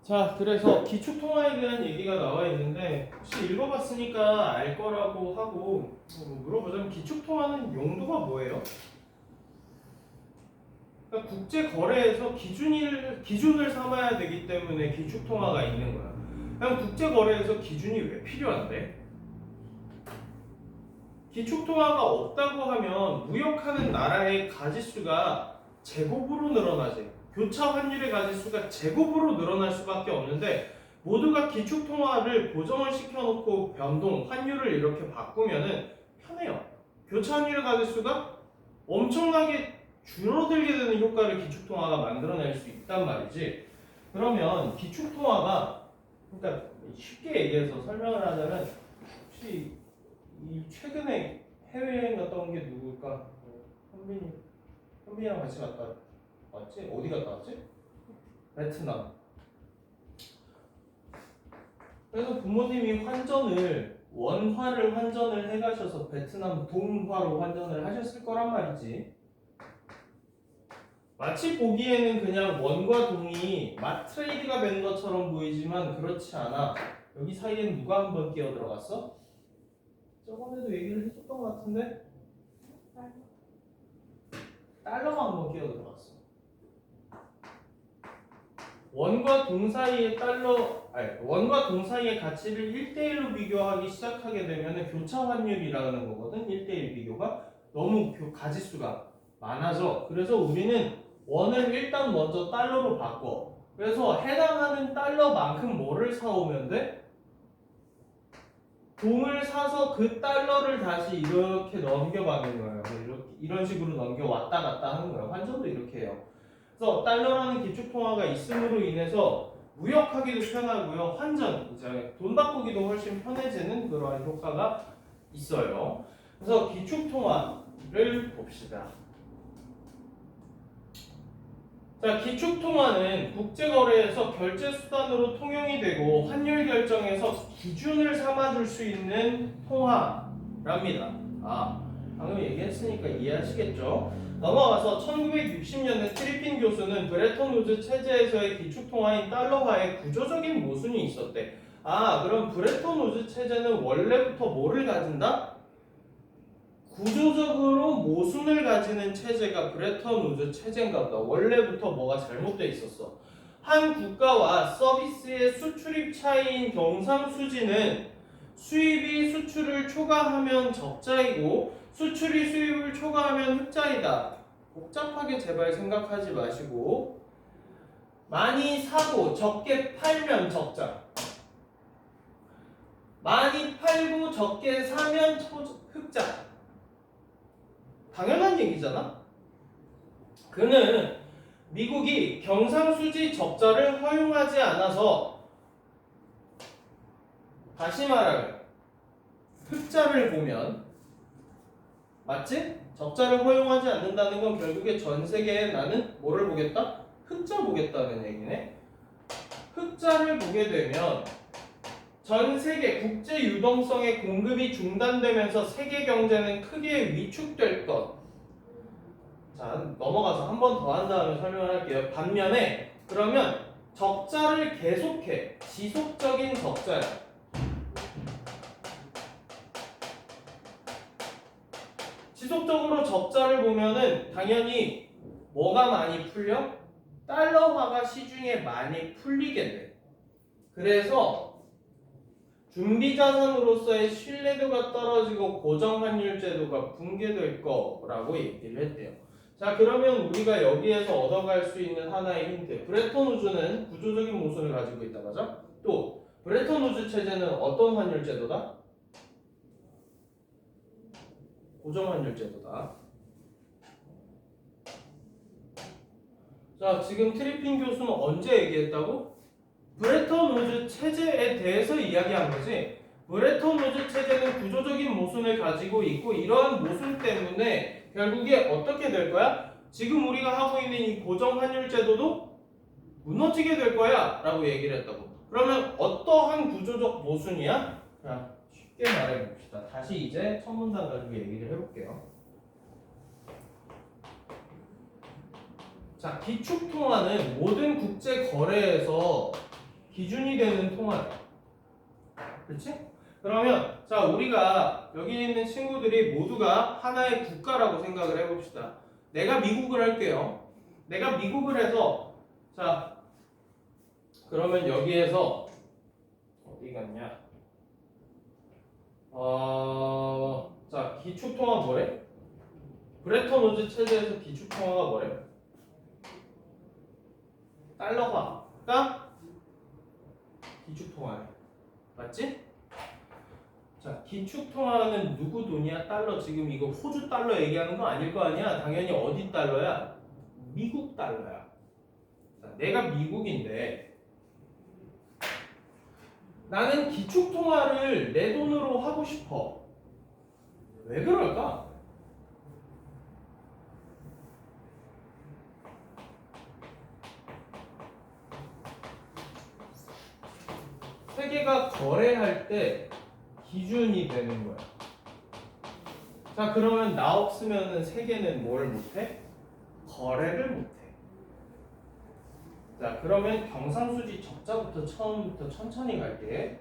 자, 그래서 기축통화에 대한 얘기가 나와 있는데 혹시 읽어봤으니까 알 거라고 하고 물어보자면 기축통화는 용도가 뭐예요? 그러니까 국제 거래에서 기준을 삼아야 되기 때문에 기축통화가 있는 거야. 그럼 국제 거래에서 기준이 왜 필요한데? 기축통화가 없다고 하면 무역하는 나라의 가짓수가 제곱으로 늘어나지. 교차 환율의 가짓수가 제곱으로 늘어날 수밖에 없는데 모두가 기축통화를 고정을 시켜놓고 변동, 환율을 이렇게 바꾸면은 편해요. 교차 환율의 가짓수가 엄청나게 줄어들게 되는 효과를 기축통화가 만들어낼 수 있단 말이지. 그러면 기축통화가 그러니까 쉽게 얘기해서 설명을 하자면 혹시 이 최근에 해외여행 갔다 온 게 누굴까? 현빈이랑 같이 갔다 왔지? 어디 갔다 왔지? 베트남. 그래서 부모님이 원화를 환전을 해가셔서 베트남 동화로 환전을 하셨을 거란 말이지. 마치 보기에는 그냥 원과 동이 맞트레이드가 된 것처럼 보이지만 그렇지 않아. 여기 사이엔 누가 한번 끼어 들어갔어? 저번에도 얘기를 해줬던 것 같은데 달러가 한번 끼어 들어갔어. 원과 동 사이의 가치를 1대1로 비교하기 시작하게 되면 교차 환율이라는 거거든. 1대1 비교가 너무 가짓수가 많아져. 그래서 우리는 원을 일단 먼저 달러로 바꿔. 그래서 해당하는 달러만큼 뭐를 사오면 돼? 동을 사서 그 달러를 다시 이렇게 넘겨가는 거예요. 이런 식으로 넘겨 왔다 갔다 하는 거예요. 환전도 이렇게 해요. 그래서 달러라는 기축통화가 있음으로 인해서 무역하기도 편하고요. 이제 돈 바꾸기도 훨씬 편해지는 그러한 효과가 있어요. 그래서 기축통화를 봅시다. 자, 기축통화는 국제거래에서 결제수단으로 통용이 되고 환율 결정에서 기준을 삼아줄 수 있는 통화랍니다. 방금 얘기했으니까 이해하시겠죠? 넘어가서 1960년대 트리핀 교수는 브레턴 우즈 체제에서의 기축통화인 달러화에 구조적인 모순이 있었대. 그럼 브레턴 우즈 체제는 원래부터 뭐를 가진다? 구조적으로 모순을 가지는 체제가 브레턴 우즈 체제인가 보다. 원래부터 뭐가 잘못되어 있었어. 한 국가와 서비스의 수출입 차이인 경상수지는 수입이 수출을 초과하면 적자이고 수출이 수입을 초과하면 흑자이다. 복잡하게 제발 생각하지 마시고 많이 사고 적게 팔면 적자, 많이 팔고 적게 사면 흑자. 당연한 얘기잖아. 그는 미국이 경상수지 적자를 허용하지 않아서 다시 말하면 흑자를 보면 맞지? 적자를 허용하지 않는다는 건 결국에 전 세계에 나는 뭐를 보겠다? 흑자 보겠다는 얘기네. 흑자를 보게 되면 전 세계 국제 유동성의 공급이 중단되면서 세계 경제는 크게 위축될 것. 자, 넘어가서 한 번 더 한 다음에 설명을 할게요. 반면에 그러면 적자를 계속해. 지속적인 적자야. 지속적으로 적자를 보면은 당연히 뭐가 많이 풀려? 달러화가 시중에 많이 풀리게 돼. 그래서 준비자산으로서의 신뢰도가 떨어지고 고정환율 제도가 붕괴될 거라고 얘기를 했대요. 자, 그러면 우리가 여기에서 얻어갈 수 있는 하나의 힌트. 브레턴 우즈는 구조적인 모순을 가지고 있다, 맞아? 또 브레턴 우즈 체제는 어떤 환율 제도다? 고정환율 제도다. 자, 지금 트리핀 교수는 언제 얘기했다고? 브레턴 우즈 체제에 대해서 이야기한 거지. 브레턴 우즈 체제는 구조적인 모순을 가지고 있고 이러한 모순 때문에 결국에 어떻게 될 거야? 지금 우리가 하고 있는 이 고정 환율 제도도 무너지게 될 거야 라고 얘기를 했다고. 그러면 어떠한 구조적 모순이야? 자, 쉽게 말해 봅시다. 다시 이제 첫 문단 가지고 얘기를 해볼게요. 자, 기축통화는 모든 국제 거래에서 기준이 되는 통화야. 그렇지? 그러면 자 우리가 여기 있는 친구들이 모두가 하나의 국가라고 생각을 해봅시다. 내가 미국을 할게요. 내가 미국을 해서 자 그러면 여기에서 어디 갔냐? 자 기축통화 뭐래? 브레턴 우즈 체제에서 기축통화가 뭐래? 달러가 기축통화야. 맞지? 자, 기축통화는 누구 돈이야? 달러. 지금 이거 호주 달러 얘기하는 거 아닐 거 아니야? 당연히 어디 달러야? 미국 달러야. 자, 내가 미국인데 나는 기축통화를 내 돈으로 하고 싶어. 왜 그럴까? 세계가 거래할 때 기준이 되는 거야. 자, 그러면 나 없으면은 세계는 뭘 못해? 거래를 못해. 자, 그러면 경상수지 적자부터 처음부터 천천히 갈게.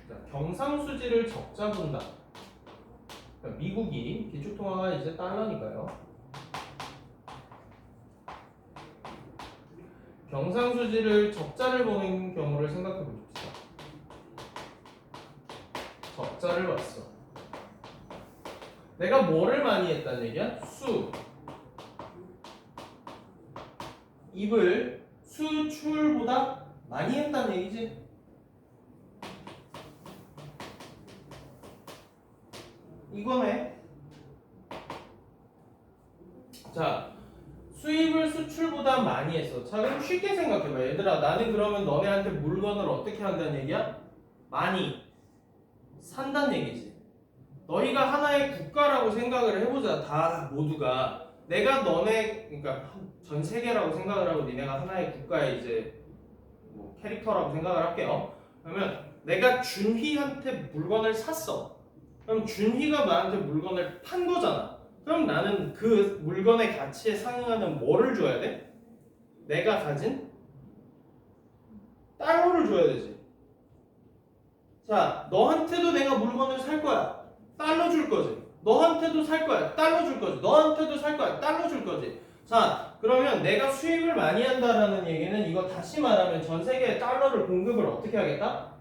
자, 경상수지를 적자 본다. 그러니까 미국이 기축통화가 이제 달러니까요. 경상수지를 적자를 보는 경우를 생각해 봅시다. 적자를 봤어. 내가 뭐를 많이 했다는 얘기야? 입을 수출보다 많이 했다는 얘기지? 이거네. 자, 수입을 수출보다 많이 했어. 자, 그럼 쉽게 생각해봐. 얘들아, 나는 그러면 너네한테 물건을 어떻게 한다는 얘기야? 많이 산다는 얘기지. 너희가 하나의 국가라고 생각을 해보자. 다 모두가 내가 너네 그러니까 전 세계라고 생각을 하고 니네가 하나의 국가의 이제 뭐 캐릭터라고 생각을 할게요. 그러면 내가 준휘한테 물건을 샀어. 그럼 준휘가 나한테 물건을 판 거잖아. 그럼 나는 그 물건의 가치에 상응하는 뭐를 줘야 돼? 내가 가진 달러를 줘야 되지. 자, 너한테도 내가 물건을 살 거야. 달러 줄 거지. 너한테도 살 거야. 달러 줄 거지. 너한테도 살 거야. 달러 줄 거지. 자, 그러면 내가 수입을 많이 한다라는 얘기는 이거 다시 말하면 전 세계에 달러를 공급을 어떻게 하겠다?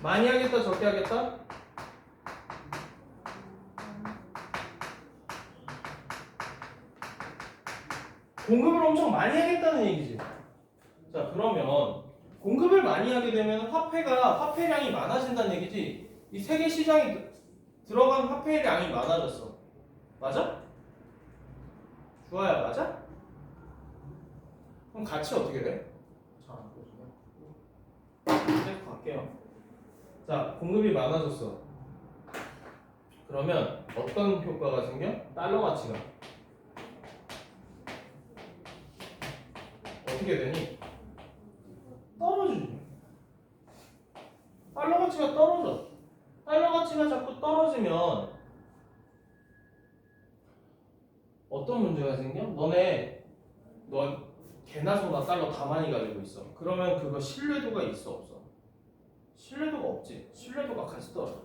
많이 하겠다, 적게 하겠다? 공급을 엄청 많이 하겠다는 얘기지. 자, 그러면 공급을 많이 하게 되면 화폐량이 많아진다는 얘기지. 이 세계 시장에 들어간 화폐량이 많아졌어. 맞아? 주아야, 맞아? 그럼 가치 어떻게 돼? 자, 계속 갈게요. 자, 공급이 많아졌어. 그러면 어떤 효과가 생겨? 달러 가치가 어떻게 되니? 떨어지지. 달러 가치가 떨어져. 달러 가치가 자꾸 떨어지면 어떤 문제가 생겨? 너 개나 소나 달러 다 많이 가지고 있어. 그러면 그거 신뢰도가 있어 없어? 신뢰도가 없지. 신뢰도가 같이 떨어져.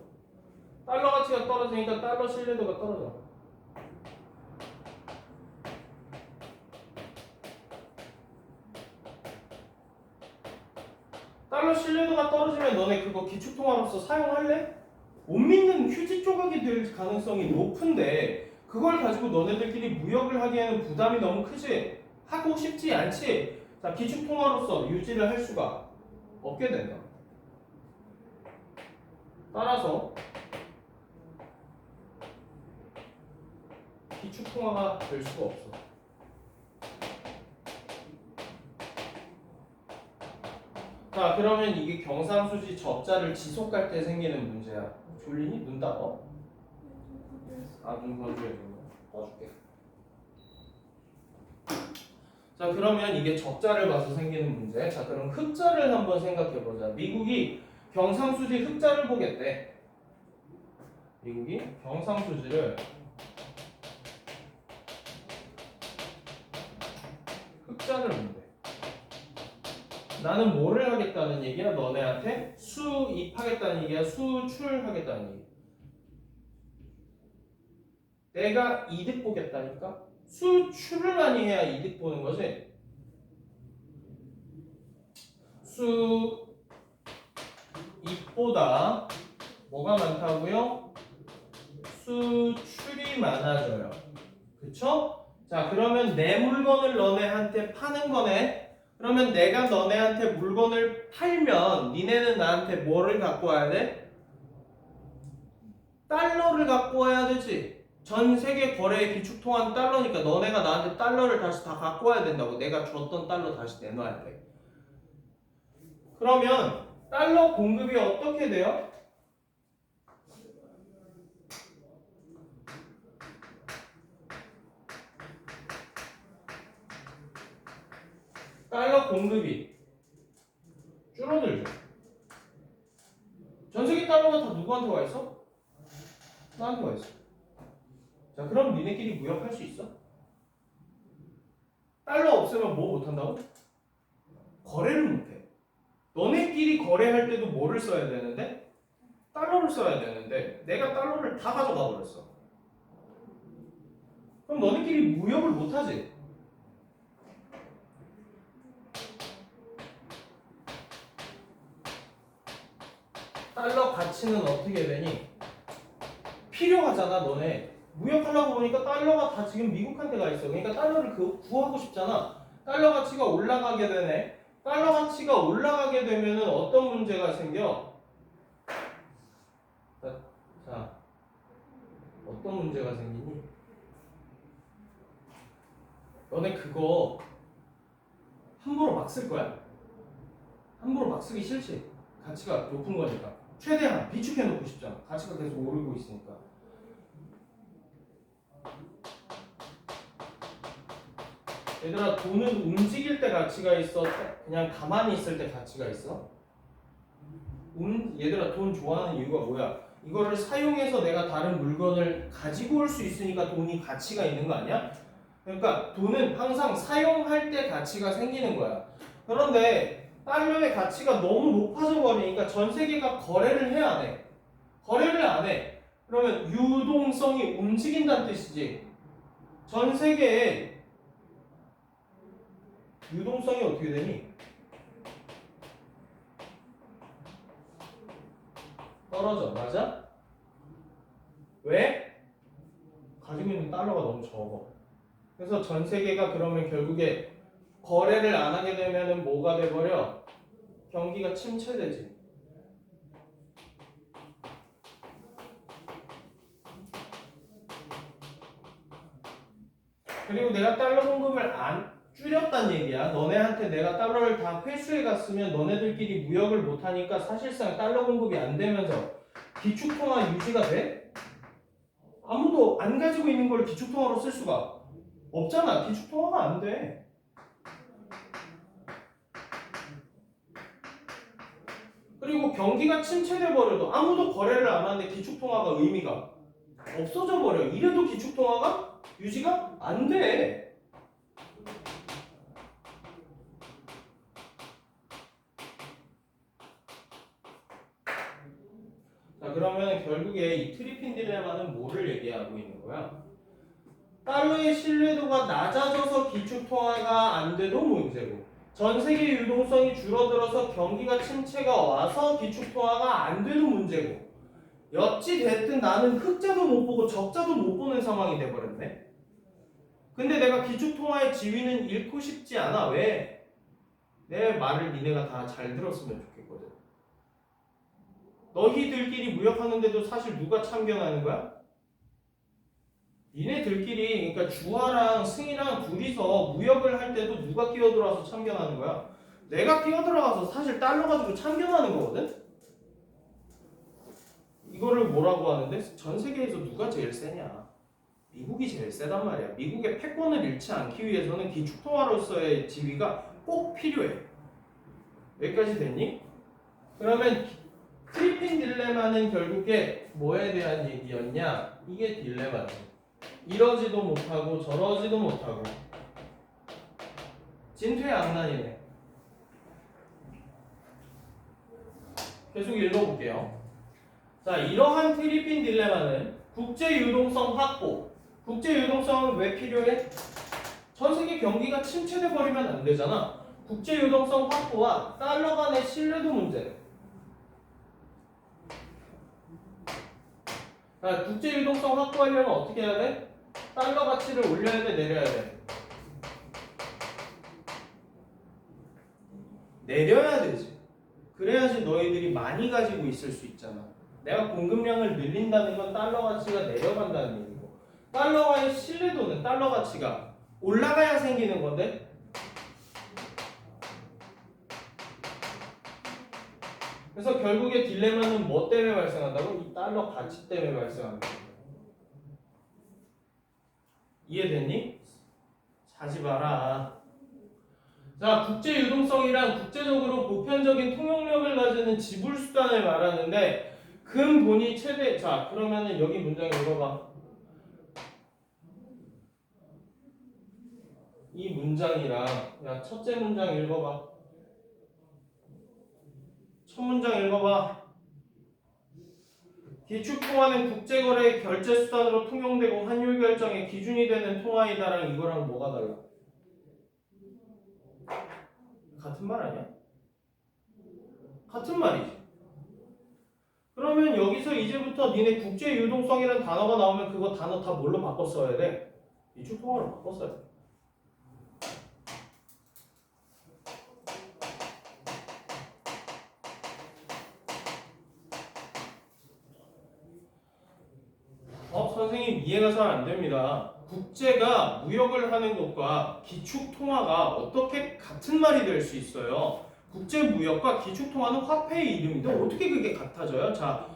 달러 가치가 떨어지니까 달러 신뢰도가 떨어져. 달러 신뢰도가 떨어지면 너네 그거 기축통화로서 사용할래? 못 믿는 휴지 조각이 될 가능성이 높은데 그걸 가지고 너네들끼리 무역을 하기에는 부담이 너무 크지? 하고 싶지 않지? 자, 기축통화로서 유지를 할 수가 없게 된다. 따라서 기축통화가 될 수가 없어. 자, 그러면 이게 경상수지 적자를 지속할 때 생기는 문제야. 졸리니? 눈 따가워? 눈 떠줘야 되는 떠줄게. 자, 그러면 이게 적자를 봐서 생기는 문제. 자, 그럼 흑자를 한번 생각해보자. 미국이 경상수지 흑자를 보겠대. 미국이 경상수지를 흑자를 본대. 나는 뭐를 하겠다는 얘기야? 너네한테 수입하겠다는 얘기야? 수출하겠다는 얘기야? 내가 이득 보겠다니까? 수출을 많이 해야 이득 보는 거지. 수입보다 뭐가 많다고요? 수출이 많아져요. 그쵸? 자, 그러면 내 물건을 너네한테 파는 거네. 그러면 내가 너네한테 물건을 팔면 니네는 나한테 뭐를 갖고 와야 돼? 달러를 갖고 와야 되지. 전 세계 거래의 기축통화는 달러니까 너네가 나한테 달러를 다시 다 갖고 와야 된다고. 내가 줬던 달러 다시 내놔야 돼. 그러면 달러 공급이 어떻게 돼요? 달러 공급이 줄어들죠. 전 세계 달러가 다 누구한테 와 있어? 나한테 와 있어. 자, 그럼 니네끼리 무역할 수 있어? 달러 없으면 뭐 못한다고? 거래를 못해. 너네끼리 거래할 때도 뭐를 써야 되는데? 달러를 써야 되는데 내가 달러를 다 가져가 버렸어. 그럼 너네끼리 무역을 못하지. 달러 가치는 어떻게 되니? 필요하잖아. 너네 무역하려고 보니까 달러가 다 지금 미국한테 가 있어. 그러니까 달러를 구하고 싶잖아. 달러 가치가 올라가게 되네. 달러 가치가 올라가게 되면은 어떤 문제가 생겨? 자, 어떤 문제가 생기니? 너네 그거 함부로 막 쓸 거야? 함부로 막 쓰기 싫지? 가치가 높은 거니까. 최대한 비축해 놓고 싶잖아. 가치가 계속 오르고 있으니까. 얘들아, 돈은 움직일 때 가치가 있어? 그냥 가만히 있을 때 가치가 있어? 얘들아, 돈 좋아하는 이유가 뭐야? 이거를 사용해서 내가 다른 물건을 가지고 올 수 있으니까 돈이 가치가 있는 거 아니야? 그러니까 돈은 항상 사용할 때 가치가 생기는 거야. 그런데 달러의 가치가 너무 높아져 버리니까 전 세계가 거래를 해, 안 해? 거래를 안 해. 그러면 유동성이 움직인다는 뜻이지. 전 세계에 유동성이 어떻게 되니? 떨어져. 맞아? 왜? 가지고 있는 달러가 너무 적어. 그래서 전 세계가 그러면 결국에 거래를 안 하게 되면은 뭐가 돼버려? 경기가 침체되지. 그리고 내가 달러 공급을 안 줄였단 얘기야. 너네한테 내가 달러를 다 회수해 갔으면 너네들끼리 무역을 못하니까 사실상 달러 공급이 안 되면서 기축통화 유지가 돼? 아무도 안 가지고 있는 걸 기축통화로 쓸 수가 없잖아. 기축통화가 안 돼. 그리고 경기가 침체돼 버려도 아무도 거래를 안 하는데 기축통화가 의미가 없어져 버려. 이래도 기축통화가 유지가 안 돼. 자, 그러면 결국에 이 트리핀 딜레마는 뭐를 얘기하고 있는 거야? 달러의 신뢰도가 낮아져서 기축통화가 안 돼도 문제고, 전 세계 유동성이 줄어들어서 경기가 침체가 와서 기축통화가 안 돼도 문제고, 어찌 됐든 나는 흑자도 못 보고 적자도 못 보는 상황이 돼버렸네. 근데 내가 기축통화의 지위는 잃고 싶지 않아. 왜? 내 말을 니네가 다 잘 들었으면 좋겠거든. 너희들끼리 무역하는데도 사실 누가 참견하는 거야? 니네들끼리, 그러니까 주하랑 승이랑 둘이서 무역을 할 때도 누가 끼어들어와서 참견하는 거야? 내가 끼어들어가서 사실 달러 가지고 참견하는 거거든? 이거를 뭐라고 하는데? 전 세계에서 누가 제일 세냐? 미국이 제일 세단 말이야. 미국의 패권을 잃지 않기 위해서는 기축통화로서의 지위가 꼭 필요해. 여기까지 됐니? 그러면 트리핀 딜레마는 결국에 뭐에 대한 얘기였냐? 이게 딜레마지. 이러지도 못하고 저러지도 못하고 진퇴양난이네. 계속 읽어볼게요. 자, 이러한 필리핀 딜레마는 국제 유동성 확보. 국제 유동성은 왜 필요해? 전 세계 경기가 침체돼 버리면 안 되잖아. 국제 유동성 확보와 달러 간의 신뢰도 문제. 자, 국제 유동성 확보하려면 어떻게 해야 돼? 달러 가치를 올려야 돼, 내려야 돼? 내려야 되지. 그래야지 너희들이 많이 가지고 있을 수 있잖아. 내가 공급량을 늘린다는 건 달러 가치가 내려간다는 얘기고, 달러와의 신뢰도는 달러 가치가 올라가야 생기는 건데, 그래서 결국에 딜레마는 뭐 때문에 발생한다고? 이 달러 가치 때문에 발생한다. 이해됐니? 사지 마라. 자, 국제 유동성이란 국제적으로 보편적인 통용력을 가지는 지불 수단을 말하는데 근본이 최대. 자, 그러면은 여기 문장 읽어봐. 이 문장이랑 야, 첫째 문장 읽어봐. 첫 문장 읽어봐. 기축통화는 국제거래의 결제수단으로 통용되고 환율 결정의 기준이 되는 통화이다랑 이거랑 뭐가 달라? 같은 말 아니야? 같은 말이지. 그러면 여기서 이제부터 니네 국제 유동성이라는 단어가 나오면 그거 단어 다 뭘로 바꿔 써야 돼? 기축통화로 바꿔 써야 돼. 선생님 이해가 잘 안 됩니다. 국제가 무역을 하는 것과 기축통화가 어떻게 같은 말이 될 수 있어요? 국제무역과 기축통화는 화폐의 이름인데 어떻게 그게 같아져요? 자,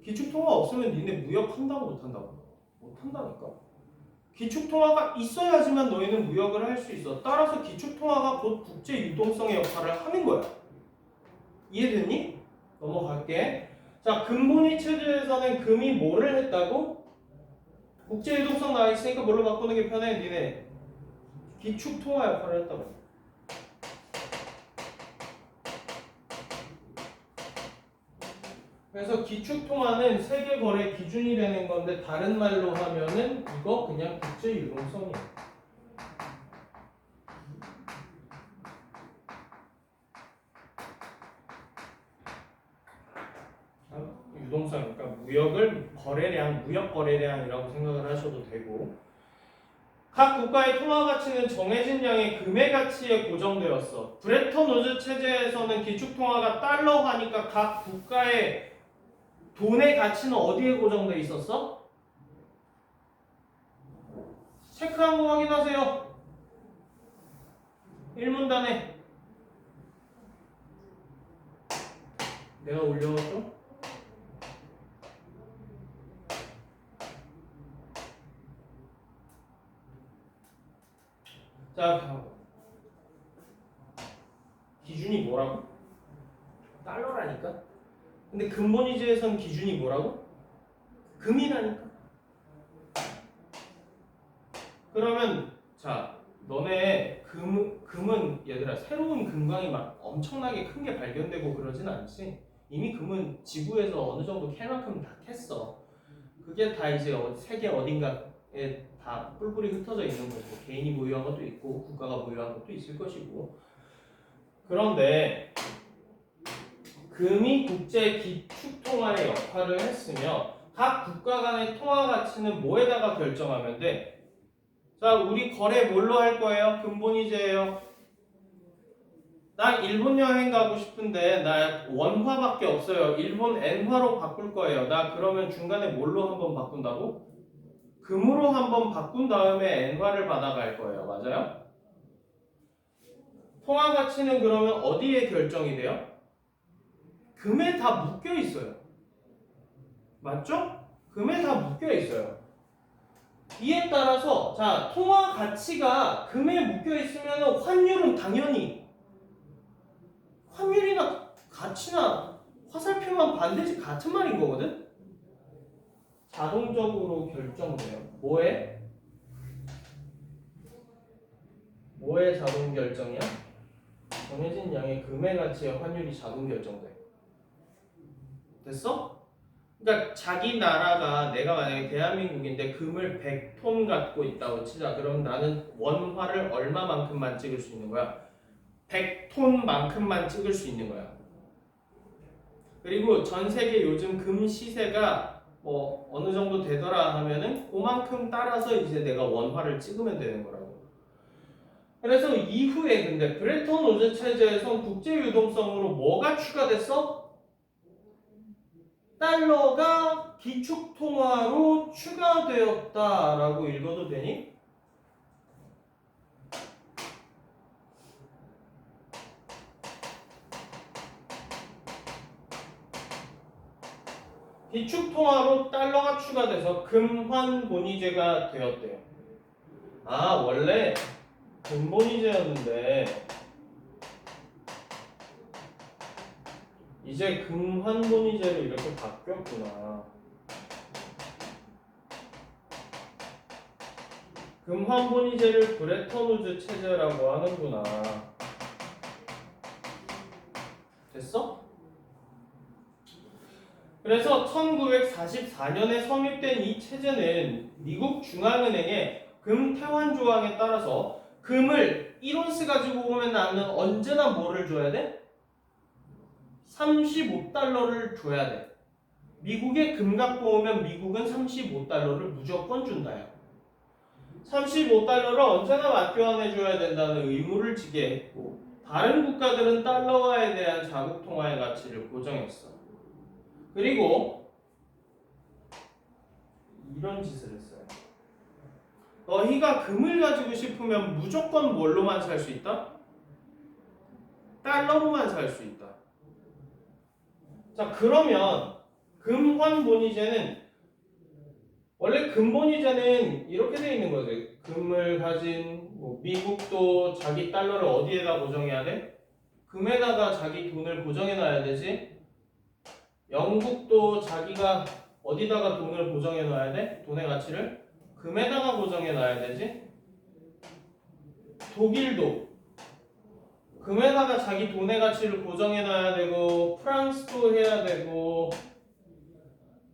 기축통화 없으면 니네 무역한다고 못한다고? 못한다니까. 기축통화가 있어야지만 너희는 무역을 할 수 있어. 따라서 기축통화가 곧 국제유동성의 역할을 하는 거야. 이해됐니? 넘어갈게. 자, 금본위 체제에서는 금이 뭐를 했다고? 국제유동성 나와 있으니까 뭘로 바꾸는 게 편해? 니네 기축통화 역할을 했다고. 그래서 기축통화는 세계 거래 기준이 되는 건데 다른 말로 하면은 이거 그냥 국제유동성이야. 유동성, 그러니까 무역을 거래량, 무역 거래량이라고 생각을 하셔도 되고, 각 국가의 통화 가치는 정해진 양의 금의 가치에 고정되었어. 브레턴 우즈 체제에서는 기축 통화가 달러화니까 각 국가의 돈의 가치는 어디에 고정돼 있었어? 체크한 거 확인하세요. 1문단에 내가 올려줘. 자, 기준이 뭐라고? 달러라니까? 근데 근본위제에선 기준이 뭐라고? 금이라니까? 그러면 자, 너네 금은 얘들아 새로운 금광이 막 엄청나게 큰 게 발견되고 그러진 않지? 이미 금은 지구에서 어느 정도 캘 만큼 다 캤어. 그게 다 이제 세계 어딘가에 다 뿔뿔이 흩어져 있는 거고, 개인이 보유한 것도 있고 국가가 보유한 것도 있을 것이고. 그런데 금이 국제 기축 통화의 역할을 했으며 각 국가 간의 통화 가치는 뭐에다가 결정하면 돼? 자, 우리 거래 뭘로 할 거예요? 근본이제예요. 나 일본 여행 가고 싶은데 나 원화밖에 없어요. 일본 엔화로 바꿀 거예요. 나 그러면 중간에 뭘로 한번 바꾼다고? 금으로 한번 바꾼 다음에 엔화를 받아갈 거예요. 맞아요? 통화 가치는 그러면 어디에 결정이 돼요? 금에 다 묶여 있어요. 맞죠? 금에 다 묶여 있어요. 이에 따라서 자, 통화 가치가 금에 묶여 있으면 환율은 당연히 환율이나 가치나 화살표만 반드시 같은 말인 거거든? 자동적으로 결정돼요. 뭐에? 뭐에 자동 결정이야? 정해진 양의 금의 가치의 환율이 자동 결정돼. 됐어? 그러니까 자기 나라가 내가 만약에 대한민국인데 금을 100톤 갖고 있다고 치자. 그럼 나는 원화를 얼마만큼만 찍을 수 있는 거야? 100톤만큼만 찍을 수 있는 거야. 그리고 전 세계 요즘 금 시세가 뭐 어느 정도 되더라 하면은 그만큼 따라서 이제 내가 원화를 찍으면 되는 거라고. 그래서 이후에 근데 브레턴 우즈 체제에선 국제 유동성으로 뭐가 추가됐어? 달러가 기축통화로 추가되었다라고 읽어도 되니? 기축통화로 달러가 추가돼서 금환본위제가 되었대요. 아, 원래 금본위제였는데 이제 금환본위제로 이렇게 바뀌었구나. 금환본위제를 브레턴 우즈 체제라고 하는구나. 됐어? 그래서 1944년에 성립된 이 체제는 미국 중앙은행의 금 태환 조항에 따라서 금을 1온스 가지고 오면 나는 언제나 뭐를 줘야 돼? 35달러를 줘야 돼. 미국에 금 갖고 오면 미국은 35달러를 무조건 준다요. 35달러를 언제나 맞교환해 줘야 된다는 의무를 지게 했고, 다른 국가들은 달러화에 대한 자국 통화의 가치를 고정했어. 그리고 이런 짓을 했어요. 너희가 금을 가지고 싶으면 무조건 뭘로만 살 수 있다? 달러로만 살 수 있다. 자, 그러면 금환본위제는 원래 금본위제는 이렇게 돼 있는 거지. 금을 가진 미국도 자기 달러를 어디에다 고정해야 돼? 금에다가 자기 돈을 고정해 놔야 되지. 영국도 자기가 어디다가 돈을 고정해 놔야 돼? 돈의 가치를 금에다가 고정해 놔야 되지. 독일도 금에다가 자기 돈의 가치를 고정해 놔야 되고, 프랑스도 해야 되고,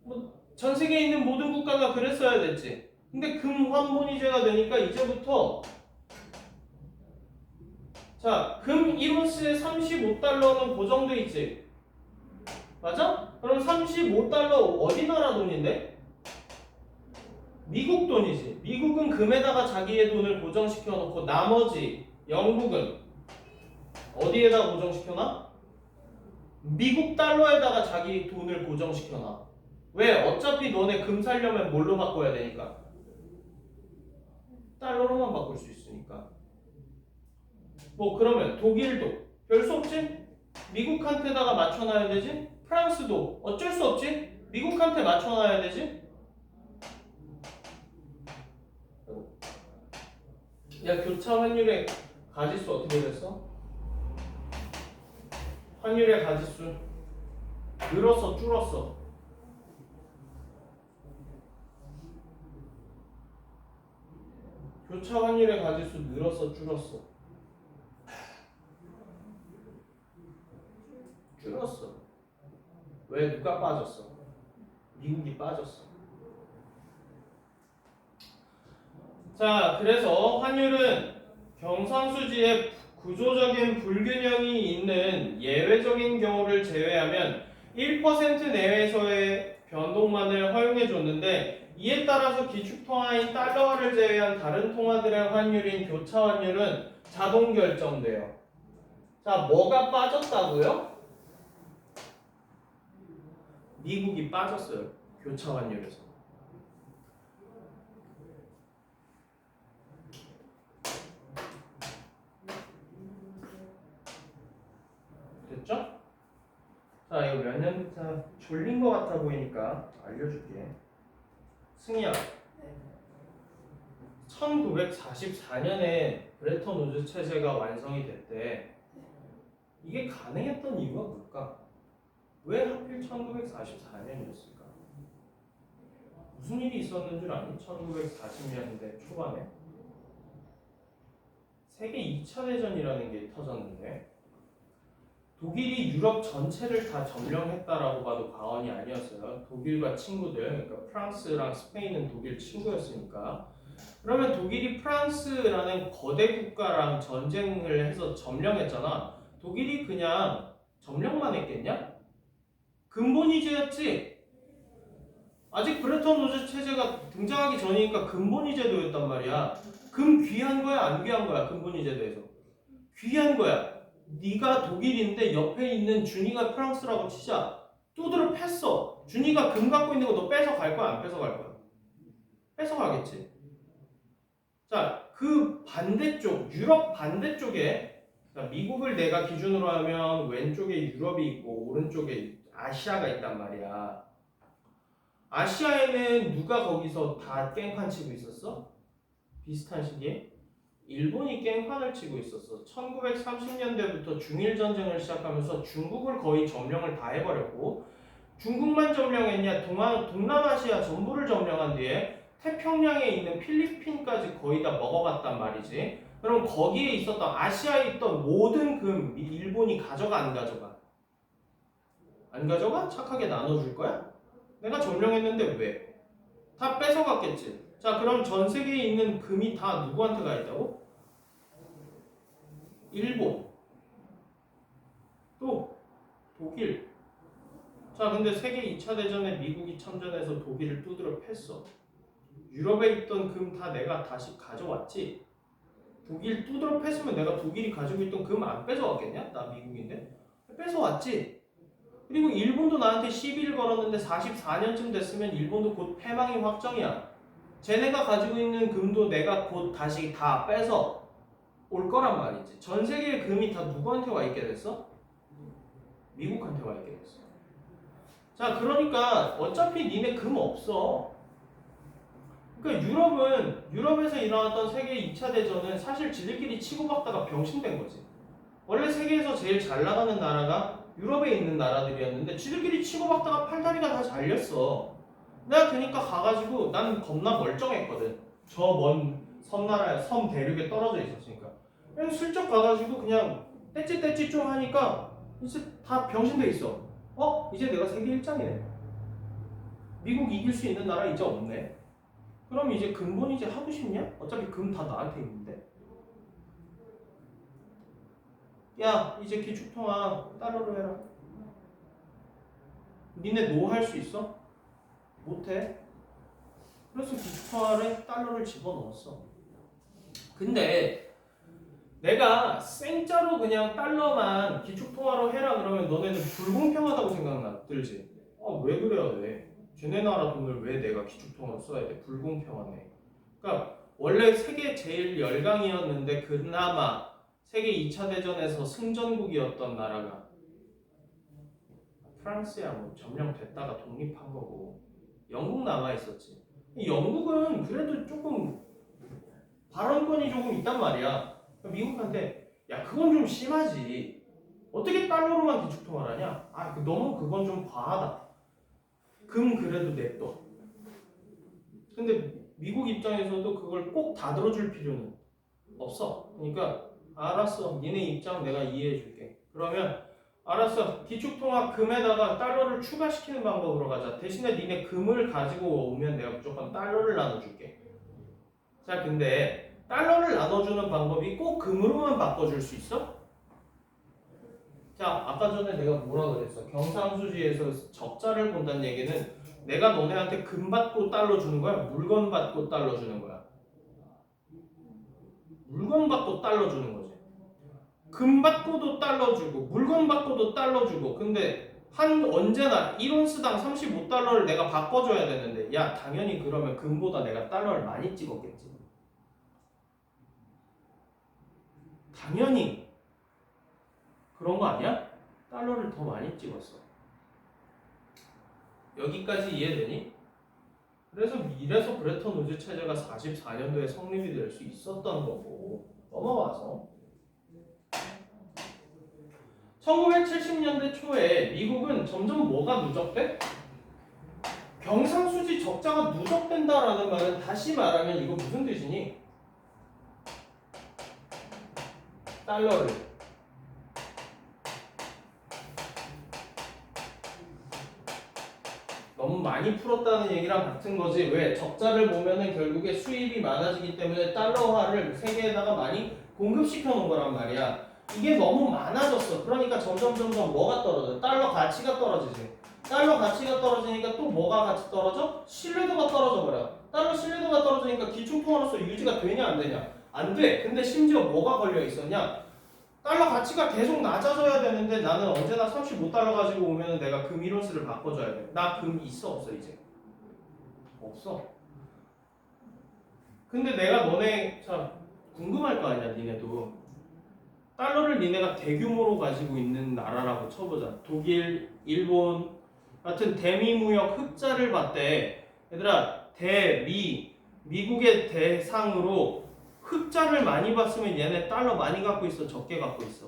뭐 전 세계에 있는 모든 국가가 그랬어야 됐지. 근데 금환본위제가 되니까 이제부터 자, 금 1온스에 35달러는 고정돼 있지. 맞아? 그럼 35달러 어디 나라 돈인데? 미국 돈이지. 미국은 금에다가 자기의 돈을 고정시켜 놓고 나머지 영국은 어디에다 고정시켜놔? 미국 달러에다가 자기 돈을 고정시켜놔. 왜? 어차피 너네 금 살려면 뭘로 바꿔야 되니까? 달러로만 바꿀 수 있으니까. 뭐 그러면 독일도 별 수 없지? 미국한테다가 맞춰놔야 되지? 프랑스도 어쩔 수 없지? 미국한테 맞춰놔야 되지? 야, 교차 환율의 가지수 어떻게 됐어? 환율의 가지수 늘었어, 줄었어? 교차 환율의 가지수 늘었어, 줄었어? 줄었어. 왜? 누가 빠졌어? 미국이 빠졌어. 자, 그래서 환율은 경상수지에 구조적인 불균형이 있는 예외적인 경우를 제외하면 1% 내외에서의 변동만을 허용해 줬는데, 이에 따라서 기축통화인 달러화를 제외한 다른 통화들의 환율인 교차 환율은 자동 결정돼요. 자, 뭐가 빠졌다고요? 미국이 빠졌어요. 교차 환율에서. 됐죠? 자, 이거 몇 년, 자, 졸린 것 같아 보이니까 알려줄게. 승희야, 1944년에 브레턴 우즈 체제가 완성이 됐대. 이게 가능했던 이유가 뭘까? 왜 하필 1944년이었을까? 무슨 일이 있었는 줄 아니? 1940년대 초반에 세계 2차 대전이라는 게 터졌는데, 독일이 유럽 전체를 다 점령했다라고 봐도 과언이 아니었어요. 독일과 친구들, 그러니까 프랑스랑 스페인은 독일 친구였으니까. 그러면 독일이 프랑스라는 거대 국가랑 전쟁을 해서 점령했잖아. 독일이 그냥 점령만 했겠냐? 근본이제였지. 아직 브레턴 우즈 체제가 등장하기 전이니까 근본이 제도였단 말이야. 금 귀한 거야, 안 귀한 거야? 근본이 제도에서 귀한 거야. 네가 독일인데 옆에 있는 준이가 프랑스라고 치자. 두드러 팼어. 준이가 금 갖고 있는 거 너 뺏어 갈 거야, 안 뺏어 갈 거야? 뺏어 가겠지. 자, 그 반대쪽, 유럽 반대쪽에, 자, 미국을 내가 기준으로 하면 왼쪽에 유럽이 있고 오른쪽에 아시아가 있단 말이야. 아시아에는 누가 거기서 다 깽판 치고 있었어? 비슷한 시기에? 일본이 깽판을 치고 있었어. 1930년대부터 중일전쟁을 시작하면서 중국을 거의 점령을 다 해버렸고, 중국만 점령했냐? 동남아시아 전부를 점령한 뒤에 태평양에 있는 필리핀까지 거의 다 먹어갔단 말이지. 그럼 거기에 있었던 아시아에 있던 모든 금 일본이 가져가, 안 가져가? 안 가져가? 착하게 나눠줄 거야? 내가 점령했는데 왜? 다 뺏어갔겠지. 자, 그럼 전 세계에 있는 금이 다 누구한테 가 있다고? 일본, 또 독일. 자, 근데 세계 2차 대전에 미국이 참전해서 독일을 두드려 팼어. 유럽에 있던 금 다 내가 다시 가져왔지. 독일 두드려 팼으면 내가 독일이 가지고 있던 금 안 뺏어왔겠냐? 나 미국인데 뺏어왔지. 그리고 일본도 나한테 시비를 걸었는데 44년쯤 됐으면 일본도 곧 패망이 확정이야. 쟤네가 가지고 있는 금도 내가 곧 다시 다 뺏어 올 거란 말이지. 전 세계의 금이 다 누구한테 와 있게 됐어? 미국한테 와 있게 됐어. 자, 그러니까 어차피 니네 금 없어. 그러니까 유럽에서 일어났던 세계 2차 대전은 사실 지들끼리 치고받다가 병신된 거지. 원래 세계에서 제일 잘 나가는 나라가 유럽에 있는 나라들이었는데 지들끼리 치고받다가 팔다리가 다 잘렸어. 내가 그러니까 가가지고 난 겁나 멀쩡했거든. 저 먼 섬나라에 섬 대륙에 떨어져 있었으니까. 그냥 슬쩍 가가지고 그냥 떼찌떼찌 좀 하니까 이제 다 병신돼 있어. 이제 내가 세계 1장이네. 미국 이길 수 있는 나라 이제 없네. 그럼 이제 근본 이제 하고 싶냐? 어차피 금 다 나한테 있는데. 야, 이제 기축통화 달러로 해라. 니네 노 할 수 있어? 못해. 그래서 기축통화에 달러를 집어넣었어. 근데 내가 생짜로 그냥 달러만 기축통화로 해라 그러면 너네는 불공평하다고 들지? 왜 그래야 돼? 쟤네 나라 돈을 왜 내가 기축통화로 써야 돼? 불공평하네. 그러니까 원래 세계 제일 열강이었는데 그나마 세계 2차 대전에서 승전국이었던 나라가 프랑스야. 뭐 점령됐다가 독립한 거고 영국 남아 있었지. 영국은 그래도 조금 발언권이 조금 있단 말이야. 미국한테 야, 그건 좀 심하지. 어떻게 달러로만 기축통화를 하냐? 너무 그건 좀 과하다. 금 그래도 냅둬. 근데 미국 입장에서도 그걸 꼭 다 들어줄 필요는 없어. 그러니까 알았어. 니네 입장 내가 이해해줄게. 그러면 알았어. 기축통화 금에다가 달러를 추가시키는 방법으로 가자. 대신에 니네 금을 가지고 오면 내가 무조건 달러를 나눠줄게. 자, 근데 달러를 나눠주는 방법이 꼭 금으로만 바꿔줄 수 있어? 자, 아까 전에 내가 뭐라 그랬어? 경상수지에서 적자를 본다는 얘기는 내가 너네한테 금 받고 달러 주는 거야? 물건 받고 달러 주는 거야? 물건 받고 달러 주는 거지. 금 받고도 달러 주고 물건 받고도 달러 주고. 근데 언제나 1온스당 35달러를 내가 바꿔줘야 되는데 야, 당연히 그러면 금보다 내가 달러를 많이 찍었겠지. 당연히 그런 거 아니야? 달러를 더 많이 찍었어. 여기까지 이해되니? 이래서 브레턴 우즈 체제가 44년도에 성립이 될 수 있었던 거고. 넘어와서 1970년대 초에 미국은 점점 뭐가 누적돼? 경상수지 적자가 누적된다라는 말은 다시 말하면 이거 무슨 뜻이니? 달러를 많이 풀었다는 얘기랑 같은 거지. 왜? 적자를 보면은 결국에 수입이 많아지기 때문에 달러화를 세계에다가 많이 공급시켜 놓은 거란 말이야. 이게 너무 많아졌어. 그러니까 점점 뭐가 떨어져? 달러 가치가 떨어지지. 달러 가치가 떨어지니까 또 뭐가 같이 떨어져? 신뢰도가 떨어져 버려. 달러 신뢰도가 떨어지니까 기축통화로서 유지가 되냐 안 되냐? 안 돼. 근데 심지어 뭐가 걸려 있었냐? 달러 가치가 계속 낮아져야 되는데 나는 언제나 35달러 가지고 오면 내가 금 1온스를 바꿔줘야 돼. 나 금 있어 없어 이제? 없어. 근데 내가 너네 참 궁금할 거 아니야 니네도. 달러를 니네가 대규모로 가지고 있는 나라라고 쳐보자. 독일, 일본 같은 대미무역 흑자를 봤대. 얘들아 미국의 대상으로 흑자를 많이 봤으면 얘네 달러 많이 갖고 있어 적게 갖고 있어?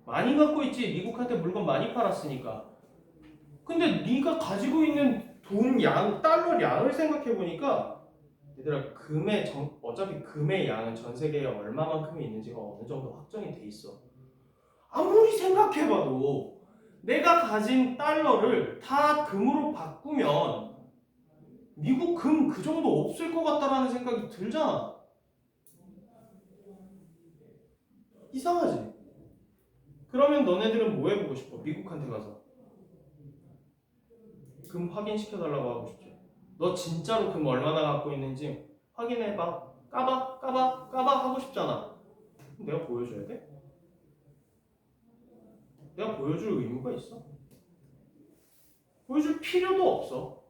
많이 갖고 있지. 미국한테 물건 많이 팔았으니까. 근데 네가 가지고 있는 돈 양, 달러 양을 생각해 보니까 얘들아 어차피 금의 양은 전 세계에 얼마만큼이 있는지가 어느 정도 확정이 돼 있어. 아무리 생각해봐도 내가 가진 달러를 다 금으로 바꾸면 미국 금 그 정도 없을 것 같다라는 생각이 들잖아. 이상하지? 그러면 너네들은 뭐 해보고 싶어? 미국한테 가서 금 확인시켜달라고 하고 싶지? 너 진짜로 금 얼마나 갖고 있는지 확인해봐. 까봐 하고 싶잖아. 내가 보여줘야 돼? 내가 보여줄 의무가 있어? 보여줄 필요도 없어.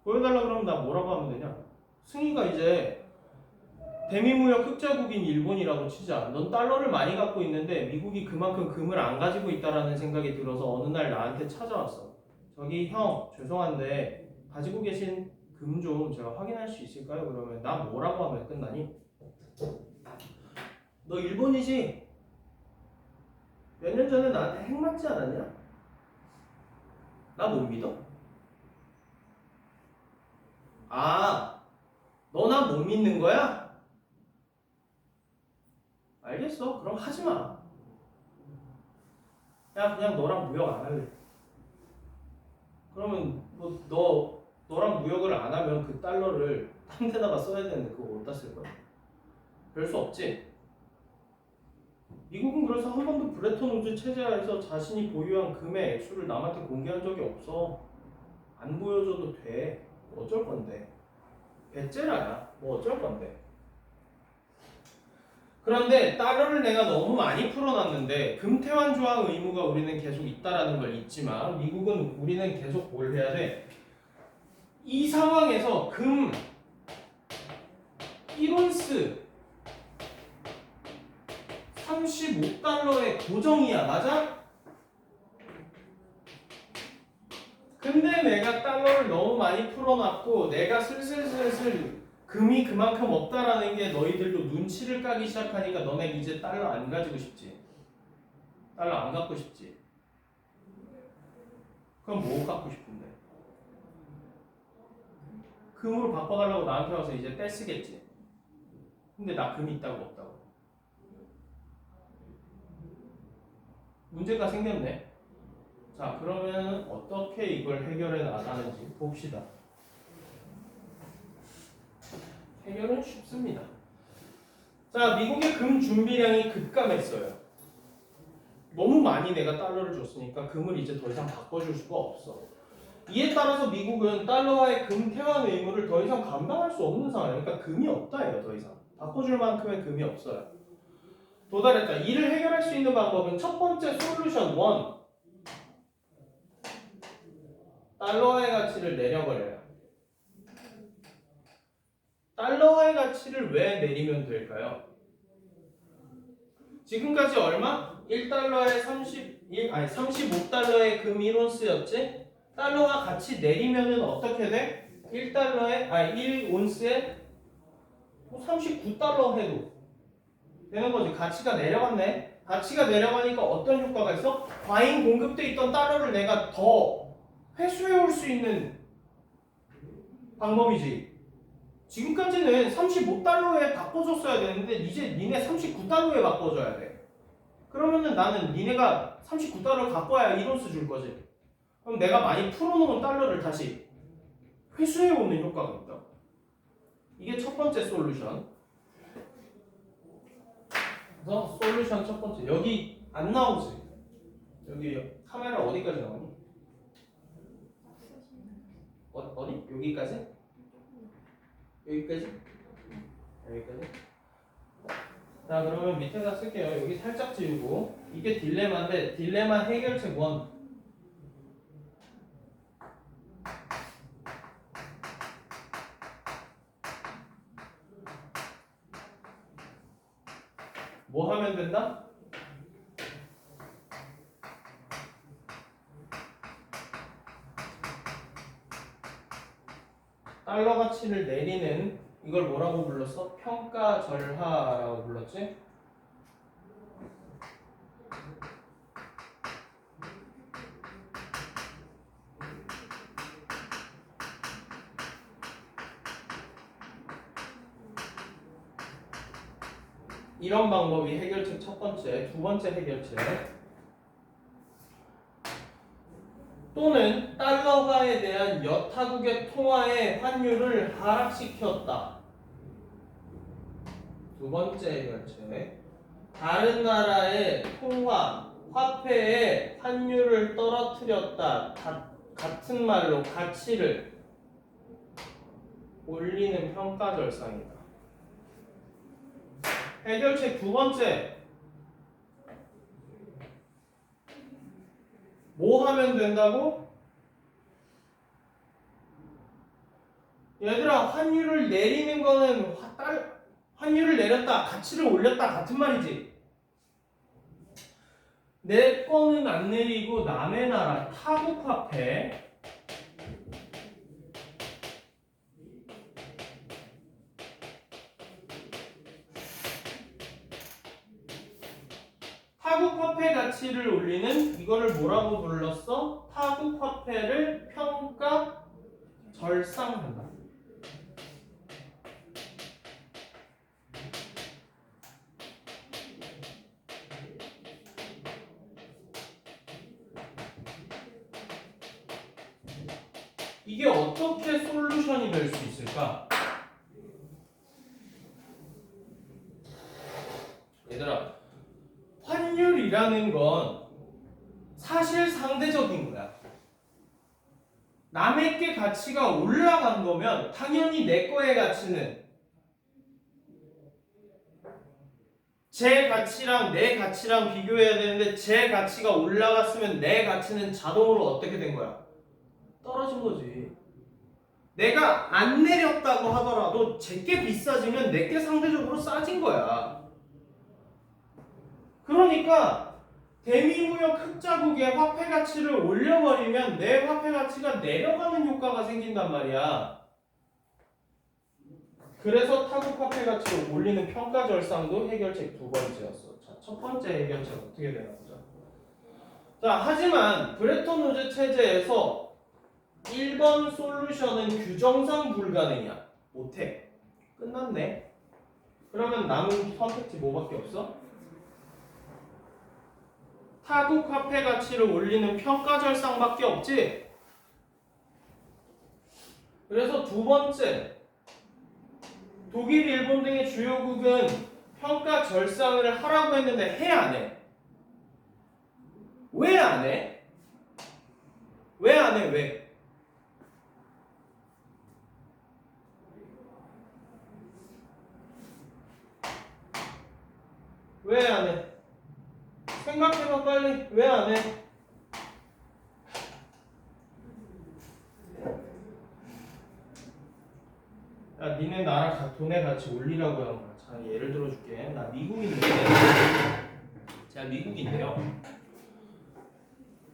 보여달라 그러면 나 뭐라고 하면 되냐? 승희가 이제 대미무역 흑자국인 일본이라고 치자. 넌 달러를 많이 갖고 있는데 미국이 그만큼 금을 안 가지고 있다라는 생각이 들어서 어느 날 나한테 찾아왔어. 저기 형 죄송한데 가지고 계신 금 좀 제가 확인할 수 있을까요? 그러면 나 뭐라고 하면 끝나니? 너 일본이지? 몇 년 전에 나한테 핵 맞지 않았냐? 나 못 믿어? 아, 너 나 못 믿는 거야? 알겠어. 그럼 하지 마. 야, 그냥 너랑 무역 안 할래. 그러면 너랑 무역을 안 하면 그 달러를 딴 데다가 써야 되는데 그거 어디다 쓸 거야? 별 수 없지. 미국은 그래서 한 번도 브레턴 우즈 체제하에서 자신이 보유한 금의 액수를 남한테 공개한 적이 없어. 안 보여줘도 돼. 뭐 어쩔 건데. 배째라야. 뭐 어쩔 건데. 그런데 달러를 내가 너무 많이 풀어놨는데 금태환 조항 의무가 우리는 계속 있다라는 걸 잊지만 미국은 우리는 계속 뭘 해야 돼? 이 상황에서 금 1온스 35달러의 고정이야. 맞아? 근데 내가 달러를 너무 많이 풀어놨고 내가 슬슬 금이 그만큼 없다라는 게 너희들도 눈치를 까기 시작하니까 너네 이제 달러 안 가지고 싶지? 달러 안 갖고 싶지? 그럼 뭐 갖고 싶은데? 금으로 바꿔달라고 나한테 와서 이제 떼쓰겠지? 근데 나 금이 있다고 없다고? 문제가 생겼네. 자, 그러면 어떻게 이걸 해결해 나가는지 봅시다. 해결은 쉽습니다. 자, 미국의 금 준비량이 급감했어요. 너무 많이 내가 달러를 줬으니까 금을 이제 더 이상 바꿔줄 수가 없어. 이에 따라서 미국은 달러와의 금 태환 의무를 더 이상 감당할 수 없는 상황이에요. 그러니까 금이 없다예요. 더 이상 바꿔줄 만큼의 금이 없어요. 도달했다. 이를 해결할 수 있는 방법은 첫 번째 솔루션 1. 달러화의 가치를 내려버려요. 달러화의 가치를 왜 내리면 될까요? 지금까지 얼마? 1달러에 35달러의 금 1온스였지? 달러화 가치 내리면은 어떻게 돼? 1온스에 39달러 해도 되는 거지. 가치가 내려갔네. 가치가 내려가니까 어떤 효과가 있어? 과잉 공급돼 있던 달러를 내가 더 회수해 올 수 있는 방법이지. 지금까지는 35달러에 바꿔줬어야 되는데 이제 니네 39달러에 바꿔줘야 돼. 그러면은 나는 니네가 39달러 갖고 와야 1온스 줄 거지. 그럼 내가 많이 풀어놓은 달러를 다시 회수해오는 효과가 있다. 이게 첫 번째 솔루션. 그래서 솔루션 첫 번째. 여기 안 나오지? 여기 카메라 어디까지 나오니? 어디? 여기까지? 여기까지? 여기까지? 자, 그러면 밑에다 쓸게요. 여기 살짝 지우고. 이게 딜레마인데 딜레마 해결책 1. 뭐 하면 된다? 달러 가치를 내리는 이걸 뭐라고 불렀어? 평가절하라고 불렀지? 이런 방법이 해결책 첫 번째. 두 번째 해결책. 또는 달러화에 대한 여타국의 통화의 환율을 하락시켰다. 두 번째 해결책. 다른 나라의 통화, 화폐의 환율을 떨어뜨렸다. 같은 말로 가치를 올리는 평가절상이다. 해결책 두 번째. 뭐 하면 된다고? 얘들아, 환율을 내리는 거는 환율을 내렸다, 가치를 올렸다 같은 말이지. 내 거는 안 내리고 남의 나라 타국 화폐 타국 화폐 가치를 올리는 이거를 뭐라고 불렀어? 타국 화폐를 평가 절상한다. 이게 어떻게 솔루션이 될 수 있을까? 얘들아, 환율이라는 건 사실 상대적인 거야. 남의 게 가치가 올라간 거면 당연히 내 거의 가치는 제 가치랑 내 가치랑 비교해야 되는데 제 가치가 올라갔으면 내 가치는 자동으로 어떻게 된 거야? 떨어진 거지. 내가 안 내렸다고 하더라도 제게 비싸지면 내게 상대적으로 싸진 거야. 그러니까 대미무역 흑자국의 화폐 가치를 올려버리면 내 화폐 가치가 내려가는 효과가 생긴단 말이야. 그래서 타국 화폐 가치를 올리는 평가절상도 해결책 두 번째였어. 자, 첫 번째 해결책 어떻게 되나 보자. 자, 하지만 브레톤 우즈 체제에서 1번 솔루션은 규정상 불가능이야. 못해. 끝났네. 그러면 남은 선택지 뭐밖에 없어? 타국 화폐 가치를 올리는 평가절상밖에 없지. 그래서 두 번째, 독일, 일본 등의 주요국은 평가절상을 하라고 했는데 해 안 해? 왜 안 해? 왜 안 해? 왜? 왜 안 해? 생각해봐 빨리. 왜 안 해? 야, 니네 나라 돈의 가치 올리라고 하는 거야. 자, 예를 들어줄게. 나 미국인인데, 제가 미국인데요.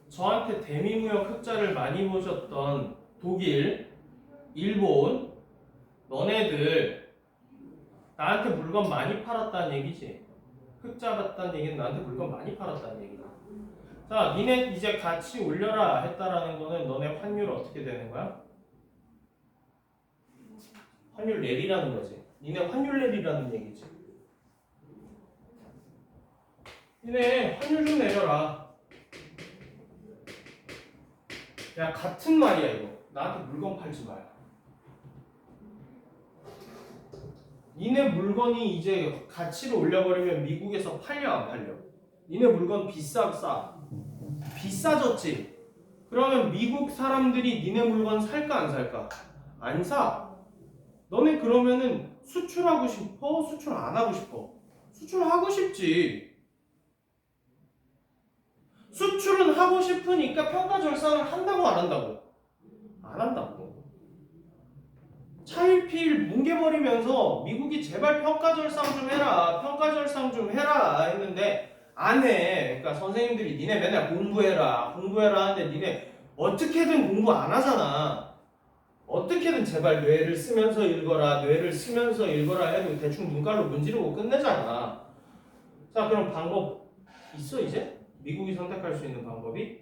저한테 대미무역 흑자를 많이 보셨던 독일, 일본, 너네들 나한테 물건 많이 팔았다는 얘기지. 흑자 봤다는 얘기는 나한테 물건 많이 팔았다는 얘기다. 자, 니네 이제 가치 올려라 했다라는 거는 너네 환율 어떻게 되는 거야? 환율 내리라는 거지. 니네 환율 내리라는 얘기지. 니네 환율 좀 내려라. 야, 같은 말이야 이거. 나한테 물건 팔지 마요. 니네 물건이 이제 가치를 올려버리면 미국에서 팔려 안 팔려? 니네 물건 비싸 싸? 비싸졌지? 그러면 미국 사람들이 니네 물건 살까 안 살까? 안 사. 너네 그러면은 수출하고 싶어? 수출 안 하고 싶어? 수출하고 싶지. 수출은 하고 싶으니까 평가 절상을 한다고 안 한다고? 안 한다고. 차일피일 뭉개버리면서 미국이 제발 평가 절상 좀 해라, 평가 절상 좀 해라 했는데 안 해. 그러니까 선생님들이 니네 맨날 공부해라, 공부해라 하는데 니네 어떻게든 공부 안 하잖아. 어떻게든 제발 뇌를 쓰면서 읽어라, 뇌를 쓰면서 읽어라 해도 대충 눈깔로 문지르고 끝내잖아. 자, 그럼 방법 있어 이제? 미국이 선택할 수 있는 방법이?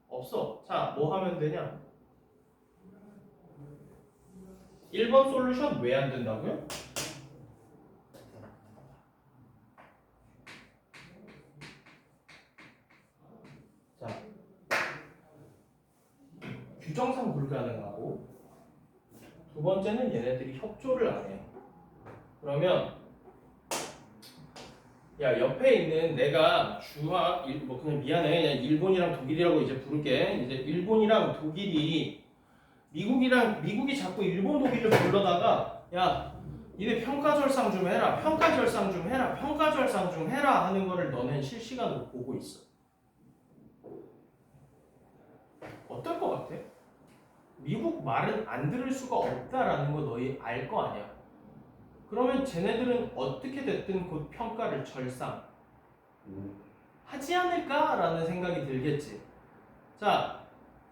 없어. 자, 뭐 하면 되냐? 1번 솔루션 왜 안 된다고요? 자, 규정상 불가능하고 두 번째는 얘네들이 협조를 안 해. 그러면 야, 옆에 있는 내가 주학 뭐 그냥 미안해. 그냥 일본이랑 독일이라고 이제 부를게. 이제 일본이랑 독일이 미국이 자꾸 일본 독일을 불러다가 야, 니네 평가절상 좀 해라. 평가절상 좀 해라. 평가절상 좀 해라 하는 거를 너는 실시간으로 보고 있어. 어떨 것 같아? 미국 말은 안 들을 수가 없다라는 거 너희 알 거 아니야. 그러면 쟤네들은 어떻게 됐든 곧 평가를 절상 하지 않을까라는 생각이 들겠지. 자,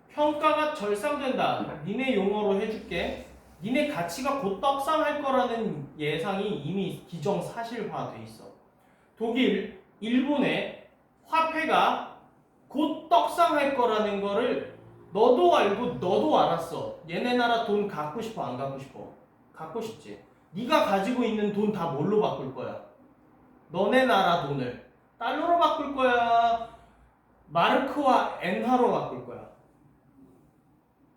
평가가 절상된다. 니네 용어로 해줄게. 니네 가치가 곧 떡상할 거라는 예상이 이미 기정사실화돼 있어. 독일, 일본의 화폐가 곧 떡상할 거라는 거를 너도 알고 너도 알았어. 얘네 나라 돈 갖고 싶어 안 갖고 싶어? 갖고 싶지. 네가 가지고 있는 돈 다 뭘로 바꿀 거야? 너네 나라 돈을 달러로 바꿀 거야? 마르크와 엔화로 바꿀 거야?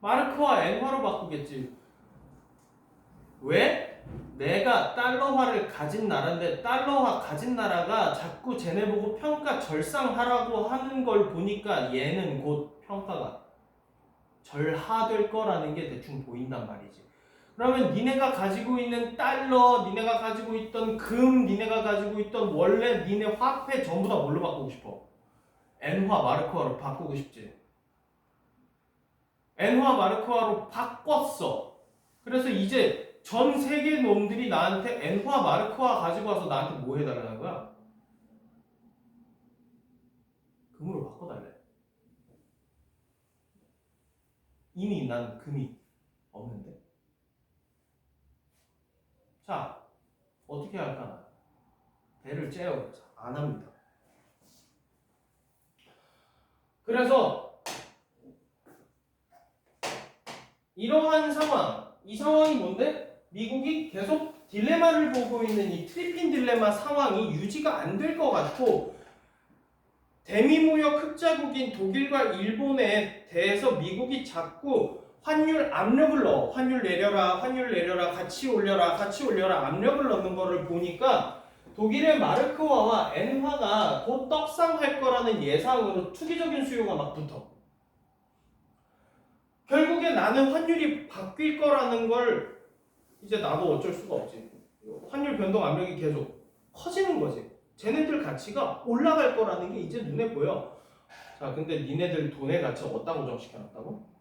마르크와 엔화로 바꾸겠지. 왜? 내가 달러화를 가진 나라인데 달러화 가진 나라가 자꾸 쟤네 보고 평가 절상하라고 하는 걸 보니까 얘는 곧 평가가 절하될 거라는 게 대충 보인단 말이지. 그러면 니네가 가지고 있는 달러, 니네가 가지고 있던 금, 니네가 가지고 있던 원래 니네 화폐 전부 다 뭘로 바꾸고 싶어? 엔화, 마르크화로 바꾸고 싶지. 엔화, 마르크화로 바꿨어. 그래서 이제 전 세계 놈들이 나한테 엔화, 마르크화 가지고 와서 나한테 뭐 해달라는 거야? 금으로 바꿔달래. 이미 난 금이 없는데. 자, 어떻게 할까? 배를 째요. 안 합니다. 그래서 이러한 상황, 이 상황이 뭔데? 미국이 계속 딜레마를 보고 있는 이 트리핀 딜레마 상황이 유지가 안 될 것 같고 대미무역 흑자국인 독일과 일본에 대해서 미국이 자꾸 환율 압력을 넣어. 환율 내려라, 환율 내려라, 같이 올려라, 같이 올려라 압력을 넣는 거를 보니까 독일의 마르크화와 엔화가 곧 떡상할 거라는 예상으로 투기적인 수요가 막 붙어. 결국에 나는 환율이 바뀔 거라는 걸 이제 나도 어쩔 수가 없지. 환율 변동 압력이 계속 커지는 거지. 쟤네들 가치가 올라갈 거라는 게 이제 눈에 보여. 자, 근데 니네들 돈의 가치 어디다 고정시켜놨다고?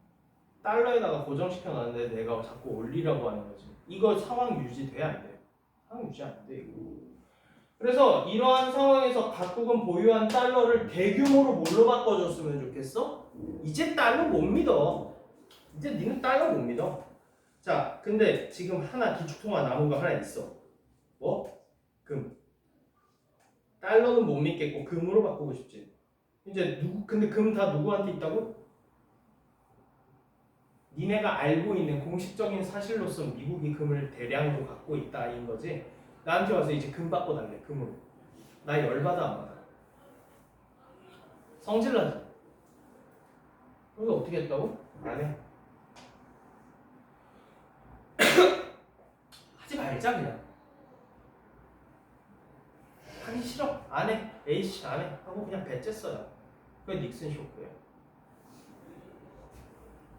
달러에다가 고정시켜놨는데 내가 자꾸 올리라고 하는 거지. 이거 상황 유지돼 안 돼? 상황 유지 안 돼, 이거. 그래서 이러한 상황에서 각국은 보유한 달러를 대규모로 뭘로 바꿔줬으면 좋겠어? 이제 달러 못 믿어. 이제 니는 달러 못 믿어. 자, 근데 지금 하나 기축통화 남은 거 하나 있어. 뭐? 금. 달러는 못 믿겠고 금으로 바꾸고 싶지. 이제 근데 금 다 누구한테 있다고? 니네가 알고 있는 공식적인 사실로서 미국이 금을 대량으로 갖고 있다인 거지. 나한테 와서 이제 금 바꿔달래. 금으로. 나 열받아 안 받아? 성질나지? 그래서 어떻게 했다고? 안 해. 하지 말자 그냥. 하기 싫어. 안 해. 에이씨 안 해. 하고 그냥 배째어요. 그게 닉슨 쇼크예요.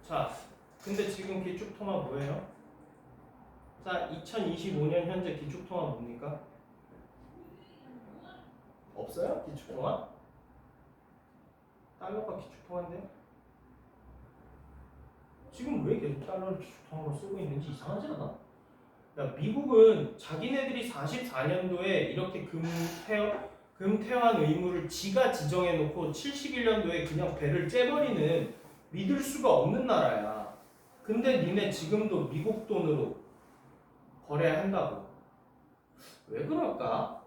자, 근데 지금 기축통화 뭐예요? 자, 2025년 현재 기축통화 뭡니까? 없어요? 기축통화? 달러가 기축통화인데? 지금 왜 계속 달러를 기축통화로 쓰고 있는지 이상하지 않아? 야, 미국은 자기네들이 44년도에 이렇게 금태환 의무를 지가 지정해놓고 71년도에 그냥 배를 째버리는 믿을 수가 없는 나라야. 근데 니네 지금도 미국 돈으로 거래한다고. 왜 그럴까?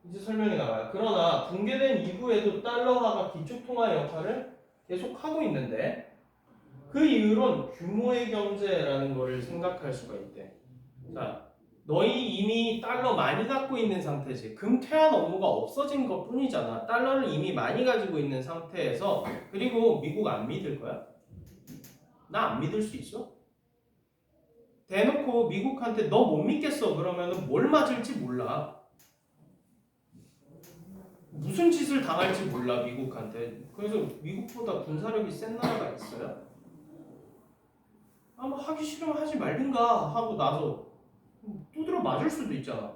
이제 설명이 나와요. 그러나 붕괴된 이후에도 달러화가 기축통화 역할을 계속 하고 있는데 그 이유론 규모의 경제라는 거를 생각할 수가 있대. 자, 너희 이미 달러 많이 갖고 있는 상태지. 금태환 업무가 없어진 것 뿐이잖아. 달러를 이미 많이 가지고 있는 상태에서 그리고 미국 안 믿을 거야? 나 안 믿을 수 있어? 대놓고 미국한테 너 못 믿겠어 그러면은 뭘 맞을지 몰라. 무슨 짓을 당할지 몰라 미국한테. 그래서 미국보다 군사력이 센 나라가 있어요? 아마 하기 싫으면 하지 말든가 하고 나서 두드려 맞을 수도 있잖아.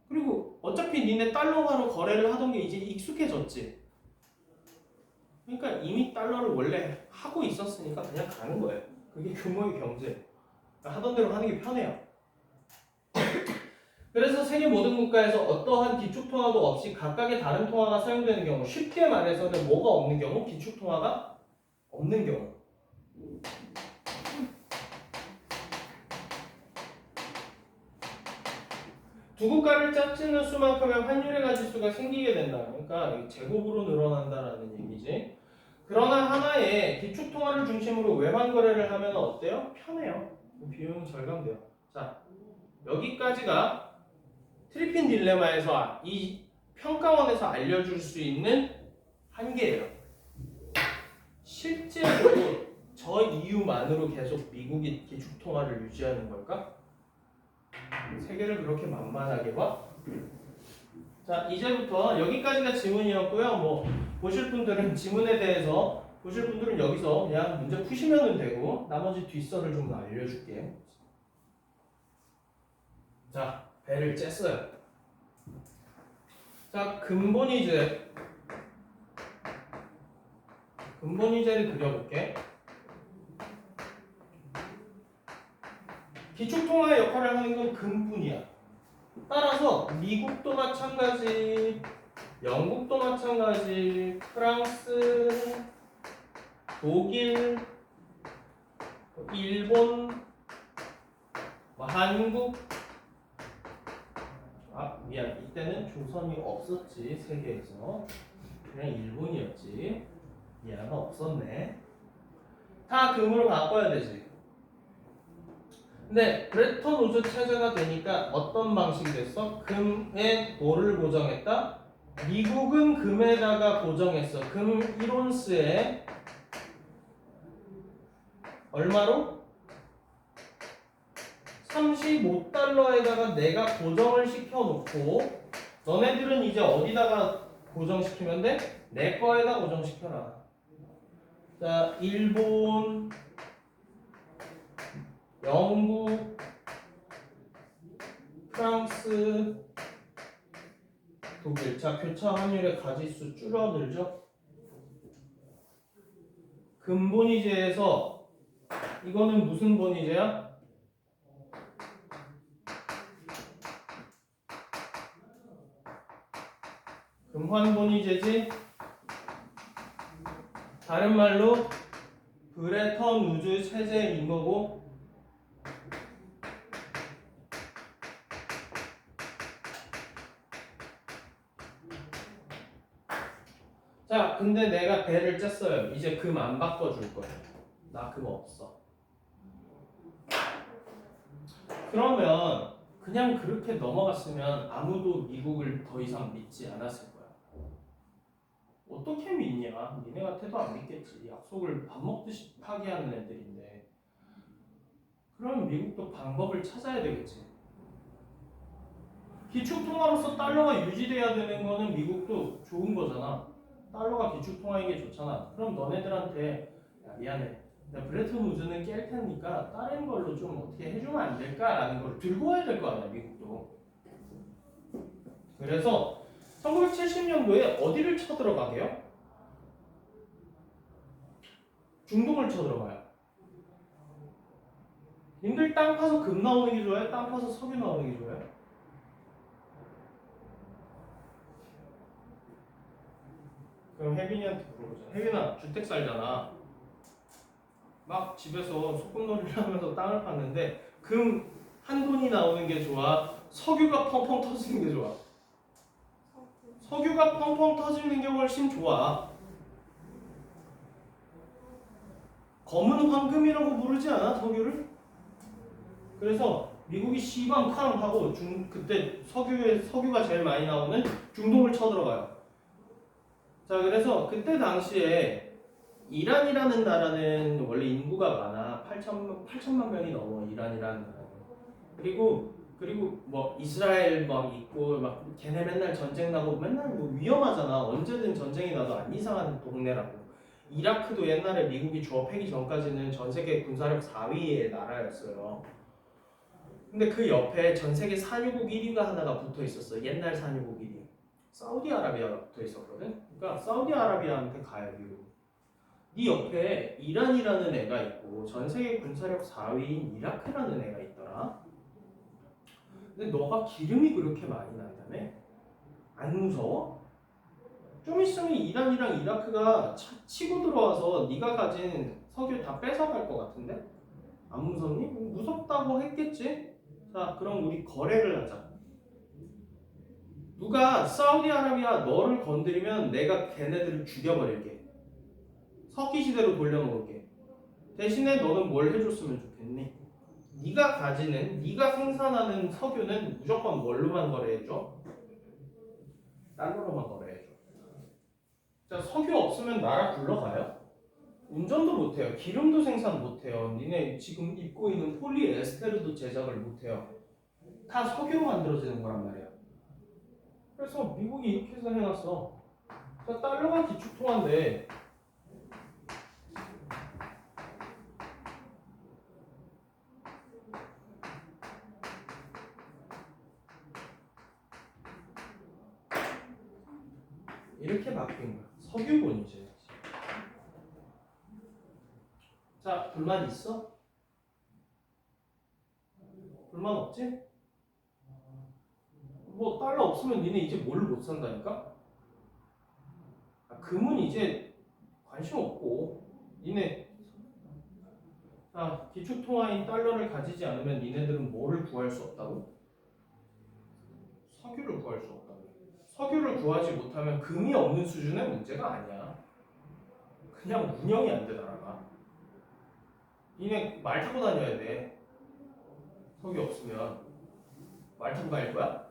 그리고 어차피 니네 달러화로 거래를 하던 게 이제 익숙해졌지. 그러니까 이미 달러를 원래 하고 있었으니까 그냥 가는 거예요. 그게 규모의 경제. 하던 대로 하는 게 편해요. 그래서 세계 모든 국가에서 어떠한 기축통화도 없이 각각의 다른 통화가 사용되는 경우, 쉽게 말해서는 뭐가 없는 경우? 기축통화가 없는 경우. 두 국가를 짝짓는 수만큼의 환율의 가지수가 생기게 된다. 그러니까 제곱으로 늘어난다라는 얘기지. 그러나 하나의 기축통화를 중심으로 외환 거래를 하면 어때요? 편해요. 비용이 절감돼요. 자, 여기까지가 트리핀 딜레마에서 이 평가원에서 알려줄 수 있는 한계예요. 실제로 저 이유만으로 계속 미국이 기축통화를 유지하는 걸까? 세계를 그렇게 만만하게 봐? 자, 이제부터 여기까지가 지문이었고요. 뭐 보실 분들은 지문에 대해서 보실 분들은 여기서 그냥 문제 푸시면 되고 나머지 뒷설을 좀 더 알려줄게. 자, 배를 쬐어요. 자, 근본이제 근본이제를 그려볼게. 기축통화의 역할을 하는 건 금뿐이야. 따라서 미국도 마찬가지, 영국도 마찬가지, 프랑스, 독일, 일본, 한국. 아, 미안. 이때는 조선이 없었지, 세계에서. 그냥 일본이었지. 미안, 없었네. 다 금으로 바꿔야 되지. 근데 브레턴 우즈 체제가 되니까 어떤 방식이 됐어? 금에 도를 고정했다. 미국은 금에다가 고정했어. 금 1온스에 얼마로? 35달러에다가 내가 고정을 시켜놓고 너네들은 이제 어디다가 고정시키면 돼? 내 거에다 고정시켜라. 자, 일본, 영국, 프랑스, 독일. 자, 교차 환율의 가지수 줄어들죠? 근본이제에서 이거는 무슨 본이제야? 금환본이제지? 다른 말로 브레턴 우즈 체제인 거고 자, 근데 내가 배를 짰어요. 이제 금 안 바꿔줄 거야. 나 금 없어. 그러면 그냥 그렇게 넘어갔으면 아무도 미국을 더 이상 믿지 않았을 거야. 어떻게 믿냐? 니네 같아도 안 믿겠지. 약속을 밥 먹듯이 파기하는 애들인데. 그럼 미국도 방법을 찾아야 되겠지. 기축통화로서 달러가 유지돼야 되는 거는 미국도 좋은 거잖아. 달러가 기축통화인 게 좋잖아. 그럼 너네들한테 야, 미안해. 나 브레튼 우즈는 깰 테니까 다른 걸로 좀 어떻게 해주면 안 될까라는 걸 들고 와야 될 거 아니야, 미국도. 그래서 1970년도에 어디를 쳐들어가게요? 중동을 쳐들어가요. 님들 땅 파서 금 나오는 게 좋아요? 땅 파서 석유 나오는 게 좋아요? 그럼 혜빈이한테 물어보자. 혜빈아, 주택 살잖아. 막 집에서 소꿉놀이를 하면서 땅을 팠는데 금 한 돈이 나오는 게 좋아? 석유가 펑펑 터지는 게 좋아? 석유가 펑펑 터지는 게 훨씬 좋아. 검은 황금이라고 부르지 않아? 석유를? 그래서 미국이 시방쾅 하고 그때 석유가 제일 많이 나오는 중동을 쳐들어가요. 자, 그래서 그때 당시에 이란이라는 나라는 원래 인구가 많아. 8천만 명이 넘어, 이란이라는 나라는. 그리고 뭐 이스라엘 막 있고 막 걔네 맨날 전쟁 나고 맨날 뭐 위험하잖아. 언제든 전쟁이 나도 안 이상한 동네라고. 이라크도 옛날에 미국이 조업하기 전까지는 전 세계 군사력 4위의 나라였어요. 근데 그 옆에 전 세계 산유국 1위가 하나가 붙어 있었어. 옛날 산유국 1위. 사우디아라비아가 붙어 있었거든. 그러니까 사우디아라비아한테 가요, 미국. 네 옆에 이란이라는 애가 있고 전 세계 군사력 4위인 이라크라는 애가 있더라. 근데 너가 기름이 그렇게 많이 난다며? 안 무서워? 좀 있으면 이란이랑 이라크가 치고 들어와서 네가 가진 석유 다 뺏어갈 것 같은데? 안 무섭니? 무섭다고 했겠지? 자, 그럼 우리 거래를 하자. 누가 사우디아라비아 너를 건드리면 내가 걔네들을 죽여버릴게. 석기시대로 돌려놓을게. 대신에 너는 뭘 해줬으면 좋겠니? 네가 가지는, 네가 생산하는 석유는 무조건 뭘로만 거래해줘? 달러로만 거래해줘. 자, 석유 없으면 나라 굴러가요? 운전도 못해요. 기름도 생산 못해요. 니네 지금 입고 있는 폴리에스테르도 제작을 못해요. 다 석유로 만들어지는 거란 말이야. 그래서 미국이 이렇게 해서 해놨어. 자, 달러가 기축통화인데 이렇게 바뀐 거야. 석유본이지. 자, 불만 있어? 불만 없지? 뭐 달러 없으면 니네 이제 뭘 못 산다니까? 금은 이제 관심 없고 니네 기축통화인 달러를 가지지 않으면 니네들은 뭐를 구할 수 없다고? 석유를 구할 수 없다고. 석유를 구하지 못하면 금이 없는 수준의 문제가 아니야. 그냥 운영이 안 되더라가. 니네 말 타고 다녀야 돼. 석유 없으면 말 타고 다닐 거야?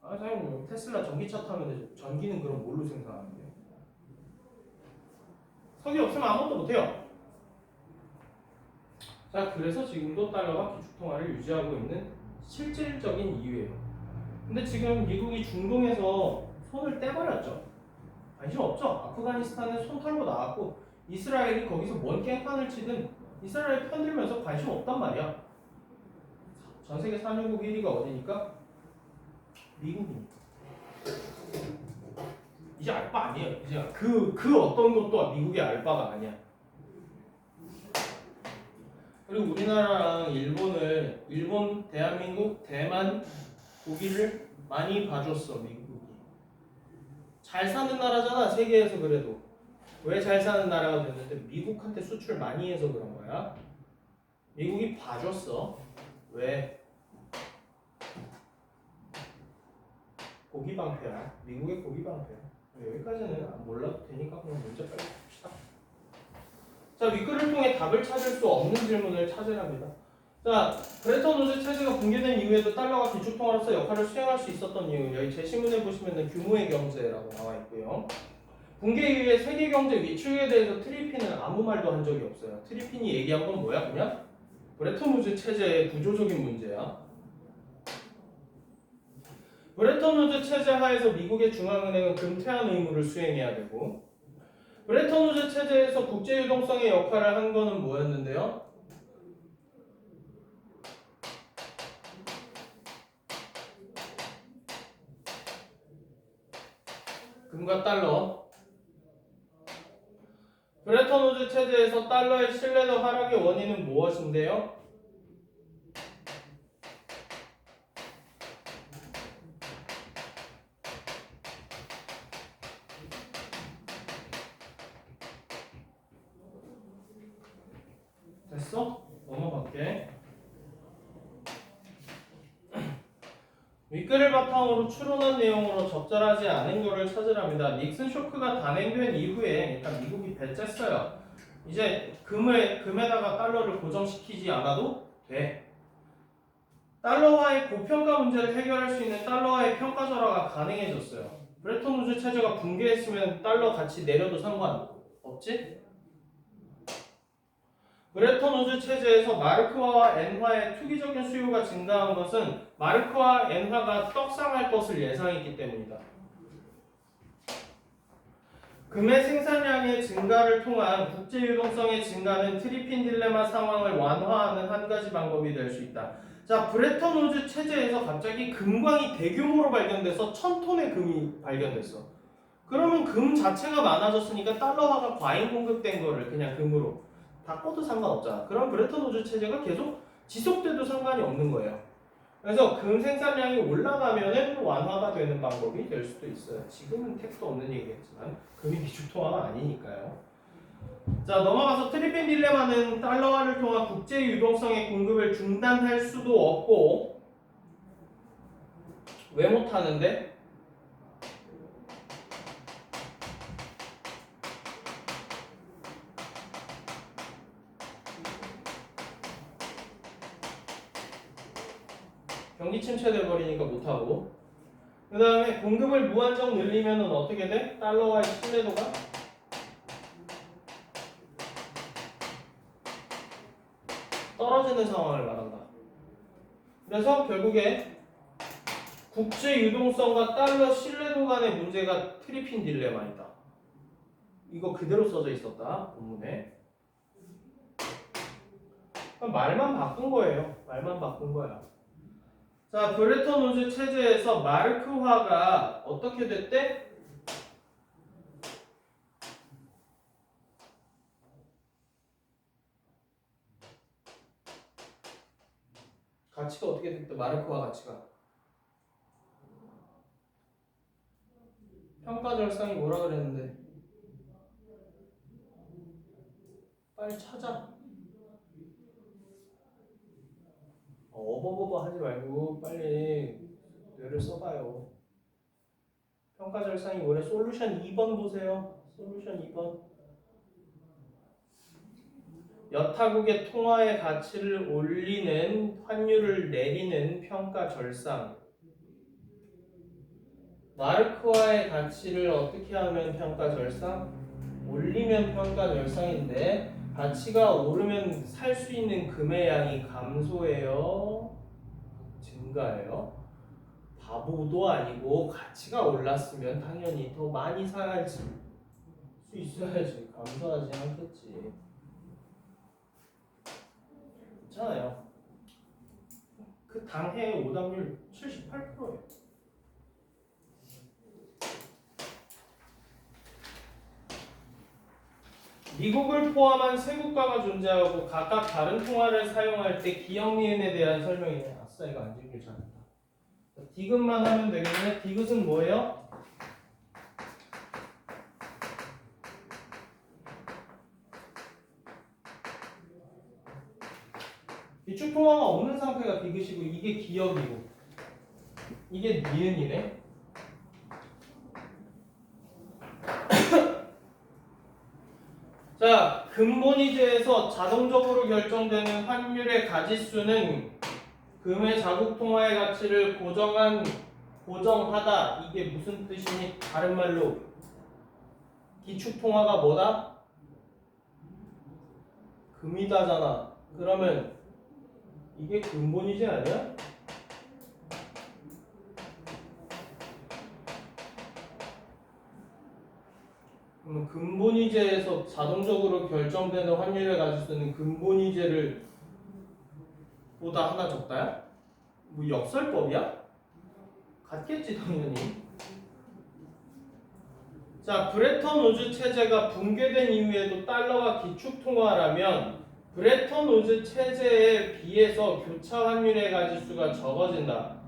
사장님 테슬라 전기차 타면 되죠. 전기는 그럼 뭘로 생산하는데? 석유 없으면 아무것도 못해요. 자, 그래서 지금도 달러가 기축통화를 유지하고 있는 실질적인 이유예요. 근데 지금 미국이 중동에서 손을 떼버렸죠. 관심 없죠. 아프가니스탄에 손 털고 나왔고 이스라엘이 거기서 뭔 깽판을 치든 이스라엘 편들면서 관심 없단 말이야. 전 세계 산유국 1위가 어디니까? 미국이니까. 이제 알바 아니에요. 이제 그 어떤 것도 미국의 알바가 아니야. 그리고 우리나라랑 일본, 대한민국, 대만, 독일을 많이 봐줬어, 미국이. 잘 사는 나라잖아, 세계에서 그래도. 왜 잘 사는 나라가 됐는데? 미국한테 수출 많이 해서 그런 거야. 미국이 봐줬어. 왜? 고기방패야. 미국의 고기방패야. 여기까지는 몰라도 되니까 그냥 문제 빨리 봅시다. 자, 윗글을 통해 답을 찾을 수 없는 질문을 찾으랍니다. 자, 브레턴 우즈 체제가 붕괴된 이후에도 달러가 기축통화로서 역할을 수행할 수 있었던 이유, 여기 제시문에 보시면 규모의 경제라고 나와 있고요. 붕괴 이후에 세계 경제 위축에 대해서 트리핀은 아무 말도 한 적이 없어요. 트리핀이 얘기한 건 뭐야? 그냥 브레턴 우즈 체제의 구조적인 문제야. 브레턴 우즈 체제 하에서 미국의 중앙은행은 금태한 의무를 수행해야 되고, 브레턴 우즈 체제에서 국제 유동성의 역할을 한 거는 뭐였는데요? 금과 달러. 브레턴 우즈 체제에서 달러의 신뢰도 하락의 원인은 무엇인데요? 됐어? 넘어갈게. 윗글을 바탕으로 추론한 내용으로 적절하지 않은 것을 찾으랍니다. 닉슨 쇼크가 단행된 이후에 일단 미국이 배째어요. 이제 금에다가 달러를 고정시키지 않아도 돼. 달러와의 고평가 문제를 해결할 수 있는 달러와의 평가절하가 가능해졌어요. 브레턴 우즈 체제가 붕괴했으면 달러 가치 내려도 상관없지? 브레턴 우즈 체제에서 마르크화와 엔화의 투기적인 수요가 증가한 것은 마르크화 엔화가 떡상할 것을 예상했기 때문이다. 금의 생산량의 증가를 통한 국제 유동성의 증가는 트리핀 딜레마 상황을 완화하는 한 가지 방법이 될 수 있다. 자, 브레턴 우즈 체제에서 갑자기 금광이 대규모로 발견돼서 1000톤의 금이 발견됐어. 그러면 금 자체가 많아졌으니까 달러화가 과잉 공급된 거를 그냥 금으로 바꿔도 상관없잖아. 그럼 브레턴 우즈 체제가 계속 지속돼도 상관이 없는 거예요. 그래서 금 생산량이 올라가면은 완화가 되는 방법이 될 수도 있어요. 지금은 택도 없는 얘기겠지만 금이 기축통화가 아니니까요. 자, 넘어가서 트리핀 딜레마는 달러화를 통한 국제 유동성의 공급을 중단할 수도 없고, 왜 못하는데? 경기 침체돼 버리니까 못하고, 그 다음에 공급을 무한정 늘리면 어떻게 돼? 달러와의 신뢰도가 떨어지는 상황을 말한다. 그래서 결국에 국제 유동성과 달러 신뢰도 간의 문제가 트리핀 딜레마이다. 이거 그대로 써져 있었다, 본문에. 말만 바꾼 거예요. 말만 바꾼 거야. 자, 브레턴 우즈 체제에서 마르크화가 어떻게 됐대? 가치가 어떻게 됐대? 마르크화 가치가. 평가절상이 뭐라 그랬는데? 빨리 찾아. 어버버버 하지 말고 빨리 뇌를 써봐요. 평가절상이 뭐래? 솔루션 2번 보세요. 솔루션 2번. 여타국의 통화의 가치를 올리는, 환율을 내리는 평가절상. 마르크화의 가치를 어떻게 하면 평가절상? 올리면 평가절상인데, 가치가 오르면 살 수 있는 금의 양이 감소해요? 증가해요? 바보도 아니고 가치가 올랐으면 당연히 더 많이 사야지. 수 있어야지. 감소하지 않겠지. 있잖아요. 그 당해 오답률 78%예요. 미국을 포함한 세 국가가 존재하고 각각 다른 통화를 사용할 때 기억니은에 대한 설명이네. 아싸, 이거 안 읽길 잘한다. 디귿만 하면 되겠네. 디귿은 뭐예요? 기축통화가 없는 상태가 디귿이고, 이게 기억이고, 이게 니은이네. 자, 근본이제에서 자동적으로 결정되는 환율의 가지수는 금의 자국 통화의 가치를 고정하다. 이게 무슨 뜻이니? 다른 말로 기축통화가 뭐다? 금이다잖아. 그러면 이게 근본이제 아니야? 그러면 근본이제에서 자동적으로 결정되는 환율의 가지수는 근본이제를 보다 하나 적다야? 뭐 역설법이야? 같겠지 당연히. 자, 브레턴 우즈 체제가 붕괴된 이후에도 달러가 기축통화라면 브레턴 우즈 체제에 비해서 교차 환율의 가지수가 적어진다.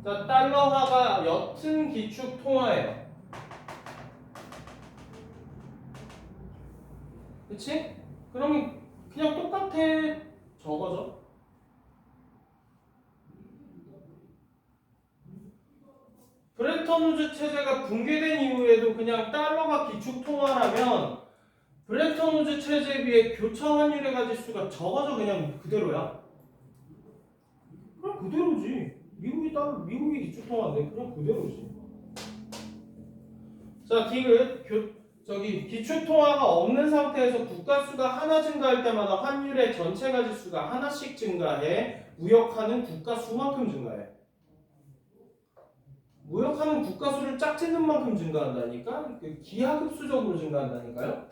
자, 달러화가 옅은 기축통화예요. 그치? 그러면 그냥 똑같아. 적어져. 브레턴 우즈 체제가 붕괴된 이후에도 그냥 달러가 기축통화라면 브레턴 우즈 체제에 비해 교차 환율의 가지수가 적어져. 그냥 그대로야. 그냥 그대로지. 미국이 기축통화인데 그냥 그대로지. 자, 기축통화가 없는 상태에서 국가수가 하나 증가할 때마다 환율의 전체 가지수가 하나씩 증가해 무역하는 국가수만큼 증가해. 무역하는 국가수를 짝짓는 만큼 증가한다니까? 기하급수적으로 증가한다니까요?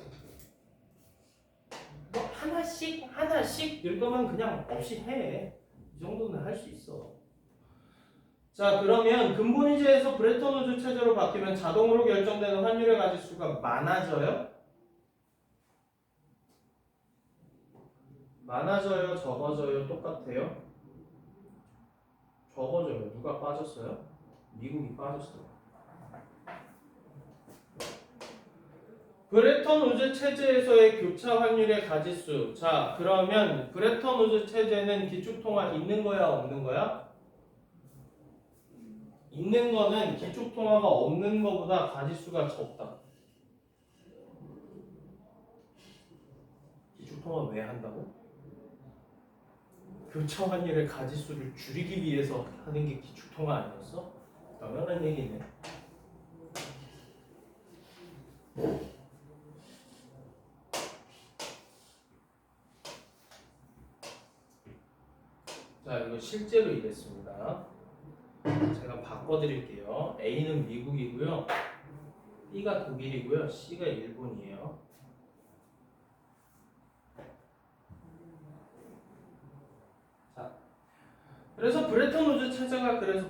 뭐 하나씩 이럴 거면 그냥 없이 해. 이 정도는 할 수 있어. 자, 그러면 근본이제에서 브레턴 우즈 체제로 바뀌면 자동으로 결정되는 환율의 가지수가 많아져요? 많아져요? 적어져요? 똑같아요? 적어져요. 누가 빠졌어요? 미국이 빠졌어요. 브레턴 우즈 체제에서의 교차 환율의 가지수. 자, 그러면 브레턴 우즈 체제는 기축통화 있는 거야, 없는 거야? 있는 거는 기축통화가 없는 거보다 가지수가 적다. 기축통화 왜 한다고? 교차 환율의 가지수를 줄이기 위해서 하는 게 기축통화 아니었어? 당연한 얘기네. 자, 이거 실제로 이랬습니다. 제가 바꿔드릴게요. A는 미국이고요. B가 독일이고요. C가 일본이에요. 자, 그래서 브레턴 우즈 체제가 그래서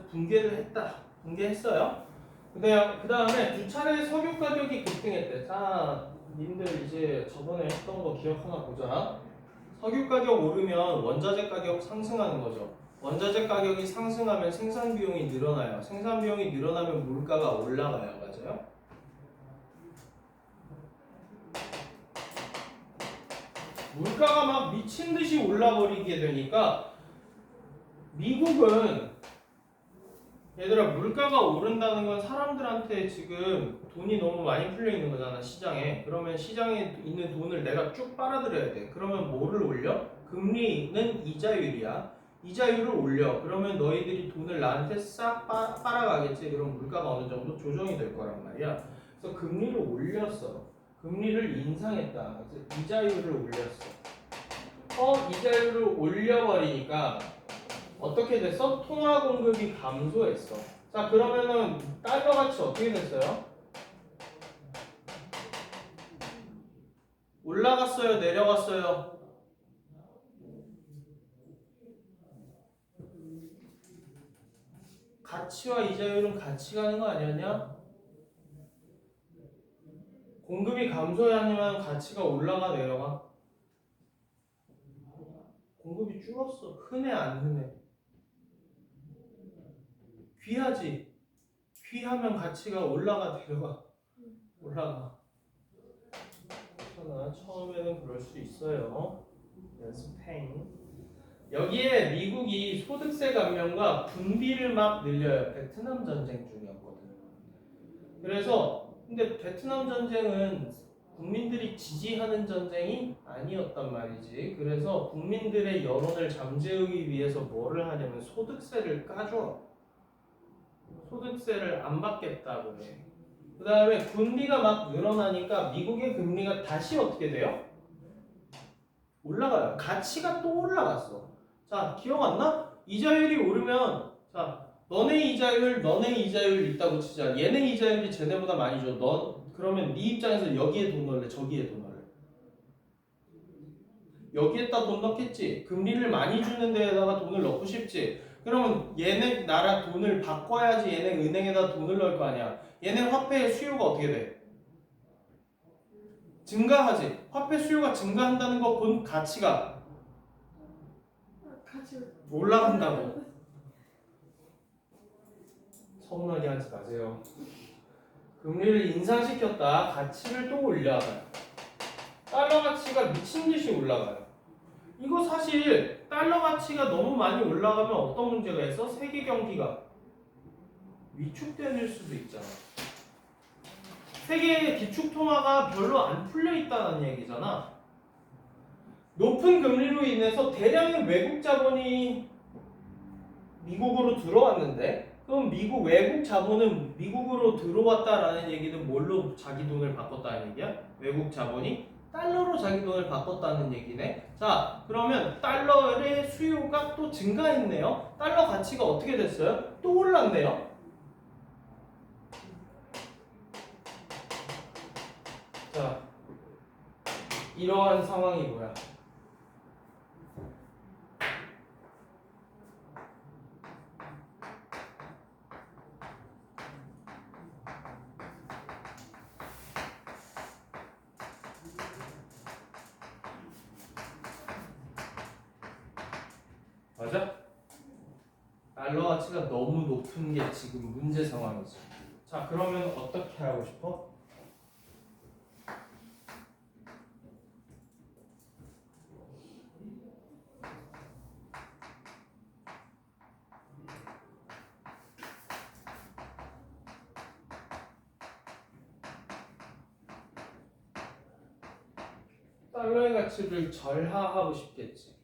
붕괴했어요. 그 다음에 두 차례 석유 가격이 급등했대. 자, 님들 이제 저번에 했던 거 기억하나 보자. 석유 가격 오르면 원자재 가격 상승하는 거죠. 원자재 가격이 상승하면 생산 비용이 늘어나요. 생산 비용이 늘어나면 물가가 올라가요. 맞아요? 물가가 막 미친 듯이 올라버리게 되니까 미국은 얘들아 물가가 오른다는 건 사람들한테 지금 돈이 너무 많이 풀려 있는 거잖아 시장에. 그러면 시장에 있는 돈을 내가 쭉 빨아들여야 돼. 그러면 뭐를 올려? 금리는 이자율이야. 이자율을 올려. 그러면 너희들이 돈을 나한테 싹 빨아가겠지. 그럼 물가가 어느 정도 조정이 될 거란 말이야. 그래서 금리를 올렸어. 금리를 인상했다. 그래서 이자율을 올렸어. 이자율을 올려버리니까 어떻게 됐어? 통화 공급이 감소했어. 자, 그러면은 달러 가치 어떻게 됐어요? 올라갔어요? 내려갔어요? 가치와 이자율은 같이 가는 거 아니었냐? 공급이 감소하면 가치가 올라가 내려가? 공급이 줄었어. 흔해 안 흔해? 귀하지? 귀하면 가치가 올라가 내려가? 올라가. 그러나 처음에는 그럴 수 있어요. 연습행. 여기에 미국이 소득세 감면과 분비를 막 늘려요. 베트남 전쟁 중이었거든. 그래서 근데 베트남 전쟁은 국민들이 지지하는 전쟁이 아니었단 말이지. 그래서 국민들의 여론을 잠재우기 위해서 뭐를 하냐면 소득세를 까줘. 소득세를 안 받겠다고 해. 그 다음에 금리가 막 늘어나니까 미국의 금리가 다시 어떻게 돼요? 올라가요. 가치가 또 올라갔어. 자, 기억 안 나? 이자율이 오르면 자, 너네 이자율 있다고 치자. 얘네 이자율이 쟤네보다 많이 줘. 그러면 네 입장에서 여기에 돈 넣을래? 저기에 돈 넣을래? 여기에다 돈 넣겠지. 금리를 많이 주는 데에다가 돈을 넣고 싶지. 그러면 얘네 나라 돈을 바꿔야지 얘네 은행에다 돈을 넣을 거 아니야. 얘네 화폐의 수요가 어떻게 돼? 증가하지. 화폐 수요가 증가한다는 거 본 가치가 올라간다고. 서운하게 하지 마세요. 금리를 인상시켰다. 가치를 또 올려가요. 달러 가치가 미친 듯이 올라가요. 이거 사실 달러 가치가 너무 많이 올라가면 어떤 문제가 있어? 세계 경기가 위축될 수도 있잖아. 세계의 기축 통화가 별로 안 풀려 있다는 얘기잖아. 높은 금리로 인해서 대량의 외국 자본이 미국으로 들어왔는데, 그럼 미국 외국 자본은 미국으로 들어왔다라는 얘기는 뭘로 자기 돈을 바꿨다는 얘기야? 외국 자본이 달러로 자기 돈을 바꿨다는 얘기네. 자, 그러면 달러의 수요가 또 증가했네요. 달러 가치가 어떻게 됐어요? 또 올랐네요. 자, 이러한 상황이 뭐야? 맞아? 달러 가치가 너무 높은 게 지금 문제 상황이지. 자, 그러면 어떻게 하고 싶어? 달러의 가치를 절하하고 싶겠지.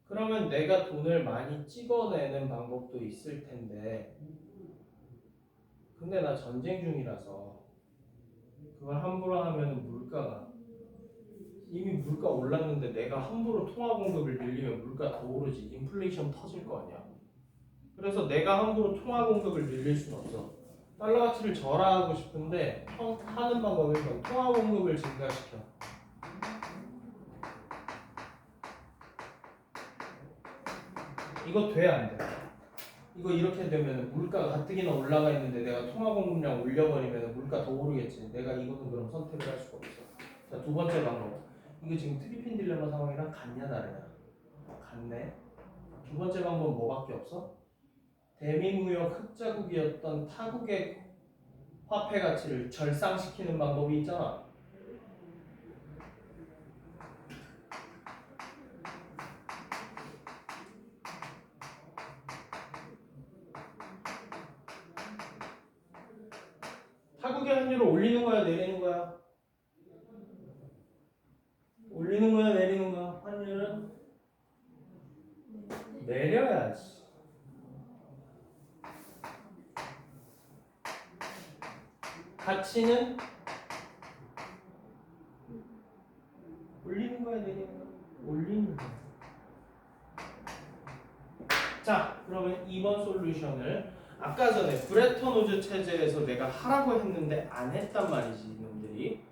그러면 내가 돈을 많이 찍어내는 방법도 있을 텐데, 근데 나 전쟁 중이라서 그걸 함부로 하면 물가가 이미 물가 올랐는데 내가 함부로 통화 공급을 늘리면 물가 더 오르지. 인플레이션 터질 거 아니야. 그래서 내가 함부로 통화 공급을 늘릴 수는 없어. 달러 가치를 절하하고 싶은데 하는 방법은 통화 공급을 증가시켜. 이거 돼 안 돼? 이거 이렇게 되면 물가가 가뜩이나 올라가 있는데 내가 통화 공급량 올려버리면 물가 더 오르겠지. 내가 이거는 그럼 선택을 할 수가 없어. 자, 두 번째 방법. 이거 지금 트리핀 딜레마 상황이랑 같냐 다르냐? 같네. 두 번째 방법은 뭐밖에 없어? 대미무역 흑자국이었던 타국의 화폐 가치를 절상시키는 방법이 있잖아. 타국의 환율을 올리는 거야, 내리는 거야? 올리는 거야, 내리는 거야? 환율은 내려야지. 가치는 올리는 거야, 내리는 거야? 올리는 거야. 자, 그러면 2번 솔루션을 아까 전에 브레턴 우즈 체제에서 내가 하라고 했는데 안 했단 말이지, 이놈들이.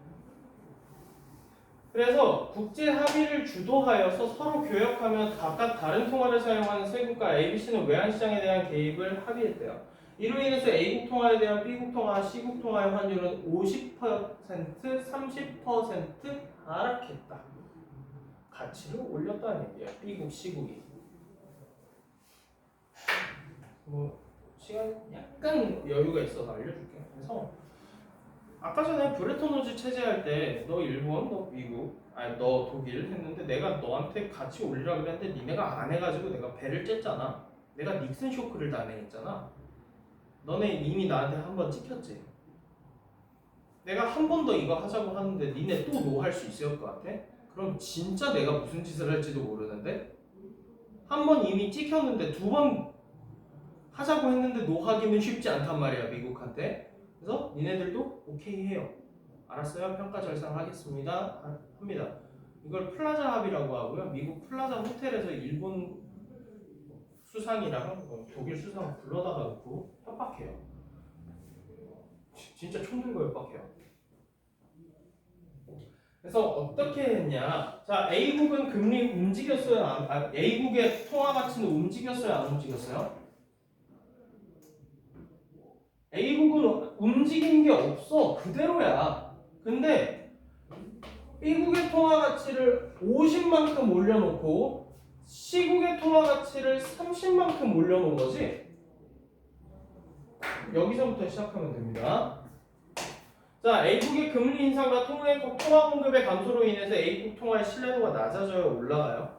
그래서 국제 합의를 주도하여서 서로 교역하며 각각 다른 통화를 사용하는 세 국가 ABC는 외환시장에 대한 개입을 합의했대요. 이로 인해서 A국 통화에 대한 B국 통화, C국 통화의 환율은 50%, 30% 하락했다. 가치를 올렸다는 얘기야. B국, C국이. 뭐 시간 약간 여유가 있어서 알려줄게. 그래서 아까 전에 브레턴 우즈 체제할 때 너 일본, 너 미국, 아니 너 독일 했는데 내가 너한테 같이 올리라 그랬는데 니네가 안 해가지고 내가 배를 쬐잖아. 내가 닉슨 쇼크를 단행했잖아. 너네 이미 나한테 한 번 찍혔지. 내가 한 번 더 이거 하자고 하는데 니네 또 노 할 수 있을 것 같아? 그럼 진짜 내가 무슨 짓을 할지도 모르는데 한 번 이미 찍혔는데 두 번 하자고 했는데 노 하기는 쉽지 않단 말이야 미국한테. 그래서 니네들도 오케이 해요. 알았어요? 평가 절상하겠습니다. 합니다. 이걸 플라자 합의라고 하고요. 미국 플라자 호텔에서 일본 수상이랑 독일 수상 불러다가 놓고 협박해요. 진짜 총 들고 협박해요. 그래서 어떻게 했냐? 자, A국은 금리 움직였어요? A국의 통화 가치는 움직였어요? 안 움직였어요? A국은 움직인 게 없어. 그대로야. 근데 B국의 통화 가치를 50만큼 올려놓고 C국의 통화 가치를 30만큼 올려놓은 거지? 여기서부터 시작하면 됩니다. 자, A국의 금리 인상과 통화 공급의 감소로 인해서 A국 통화의 신뢰도가 낮아져요? 올라가요?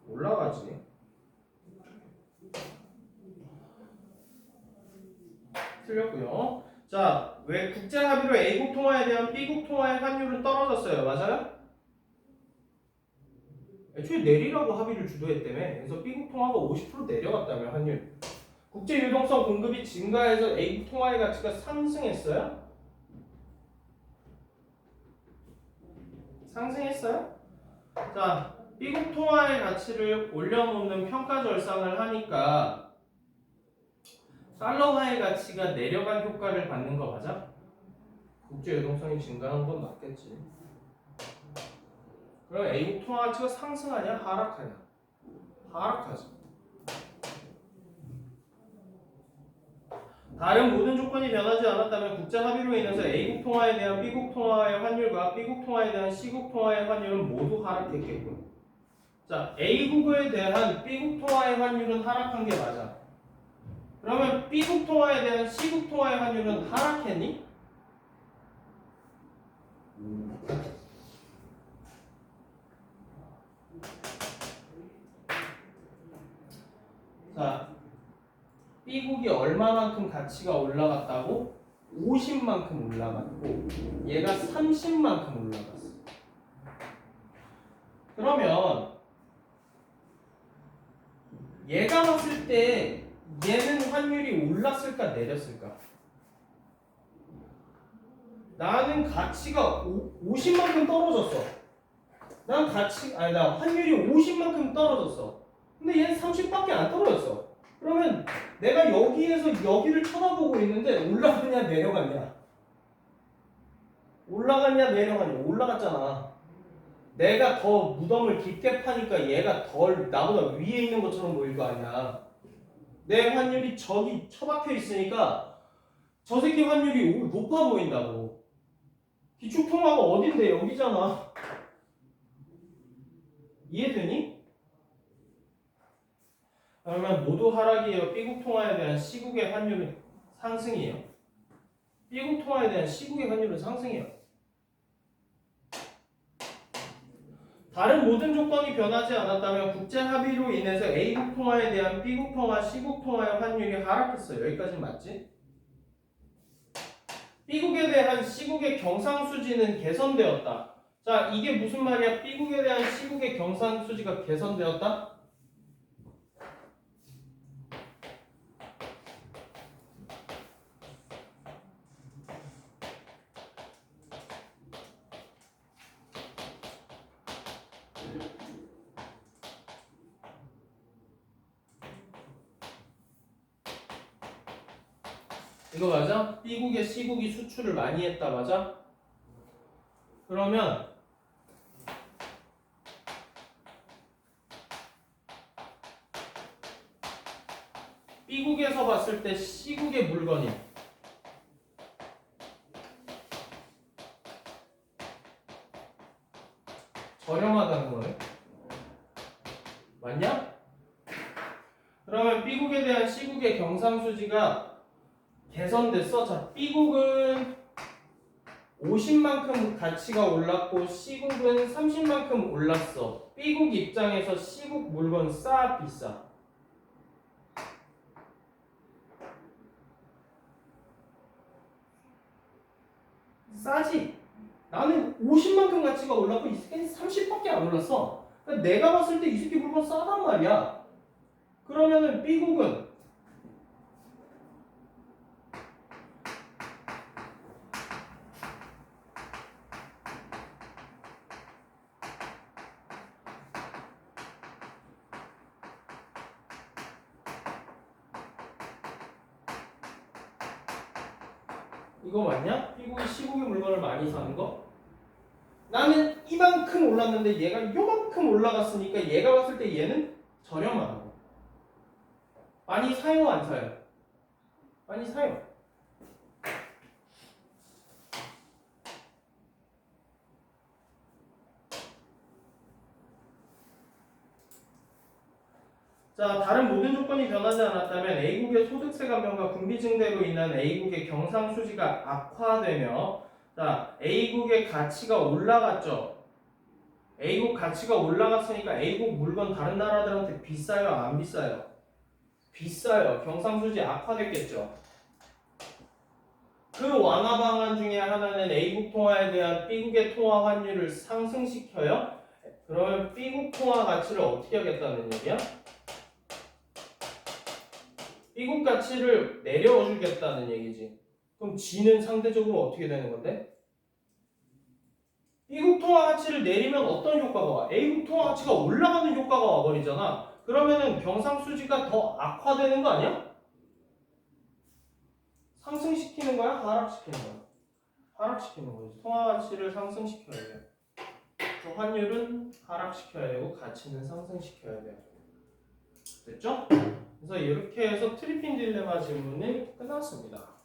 올라가지. 틀렸고요. 자, 왜 국제 합의로 A국 통화에 대한 B국 통화의 환율은 떨어졌어요? 맞아요? 애초에 내리라고 합의를 주도했다며. 그래서 B국 통화가 50% 내려갔다며 환율. 국제 유동성 공급이 증가해서 A국 통화의 가치가 상승했어요? 상승했어요? 자, B국 통화의 가치를 올려놓는 평가 절상을 하니까 달러화의 가치가 내려간 효과를 받는 거 맞아? 국제 유동성이 증가한 건 맞겠지. 그럼 A국 통화 가치가 상승하냐? 하락하냐? 하락하지. 다른 모든 조건이 변하지 않았다면 국제 합의로 인해서 A국 통화에 대한 B국 통화의 환율과 B국 통화에 대한 C국 통화의 환율은 모두 하락했겠군. 자, A국에 대한 B국 통화의 환율은 하락한 게 맞아. 그러면 B국 통화에 대한 C국 통화의 환율은 하락했니? 자, B국이 얼마만큼 가치가 올라갔다고? 50만큼 올라갔고 얘가 30만큼 올라갔어. 그러면 얘가 봤을 때 얘는 환율이 올랐을까 내렸을까? 나는 가치가 50만큼 떨어졌어. 나 환율이 50만큼 떨어졌어. 근데 얘는 30밖에 안 떨어졌어. 그러면 내가 여기에서 여기를 쳐다보고 있는데 올라갔냐 내려갔냐? 올라갔냐 내려갔냐? 올라갔잖아. 내가 더 무덤을 깊게 파니까 얘가 덜 나보다 위에 있는 것처럼 보일 거 아니야. 내 환율이 저기 처박혀 있으니까 저 새끼 환율이 높아 보인다고. 기축통화가 어딘데? 여기잖아. 이해되니? 그러면 모두 하락이에요. B국 통화에 대한 C국의 환율은 상승이에요. B국 통화에 대한 C국의 환율은 상승이에요. 다른 모든 조건이 변하지 않았다면 국제 합의로 인해서 A국 통화에 대한 B국 통화, C국 통화의 환율이 하락했어요. 여기까지 맞지? B국에 대한 C국의 경상수지는 개선되었다. 자, 이게 무슨 말이야? B국에 대한 C국의 경상수지가 개선되었다? 이거 맞아? B국에 C국이 수출을 많이 했다 맞아? 그러면 B국에서 봤을 때 C국의 물건이 저렴하다는 거네. 맞냐? 그러면 B국에 대한 C국의 경상수지가 개선됐어. 자, B국은 50만큼 가치가 올랐고 C국은 30만큼 올랐어. B국 입장에서 C국 물건 싸 비싸? 싸지. 나는 50만큼 가치가 올랐고 이 새끼는 30밖에 안 올랐어. 그러니까 내가 봤을 때 이 새끼 물건 싸단 말이야. 그러면은 B국은 이거 맞냐? B국이 C국의 물건을 많이 사는 거? 나는 이만큼 올랐는데 얘가 요만큼 올라갔으니까 얘가 봤을 때 얘는 저렴하고 많이 사요 안 사요? 많이 사요. 자, 다른 모든 조건이 변하지 않았다면 A국의 소득세 감면과 군비 증대로 인한 A국의 경상수지가 악화되며 자, A국의 가치가 올라갔죠. A국 가치가 올라갔으니까 A국 물건 다른 나라들한테 비싸요 안 비싸요? 비싸요. 경상수지 악화됐겠죠. 그 완화 방안 중에 하나는 A국 통화에 대한 B국의 통화 환율을 상승시켜요. 그러면 B국 통화 가치를 어떻게 하겠다는 얘기야? B국 가치를 내려주겠다는 얘기지. 그럼 G는 상대적으로 어떻게 되는 건데? B국 통화 가치를 내리면 어떤 효과가 와? A국 통화 가치가 올라가는 효과가 와버리잖아. 그러면은 경상수지가 더 악화되는 거 아니야? 상승시키는 거야? 하락시키는 거야? 하락시키는 거지. 통화 가치를 상승시켜야 돼. 그 환율은 하락시켜야 되고 가치는 상승시켜야 돼. 됐죠? 그래서 이렇게 해서 트리핀 딜레마 질문이 끝났습니다.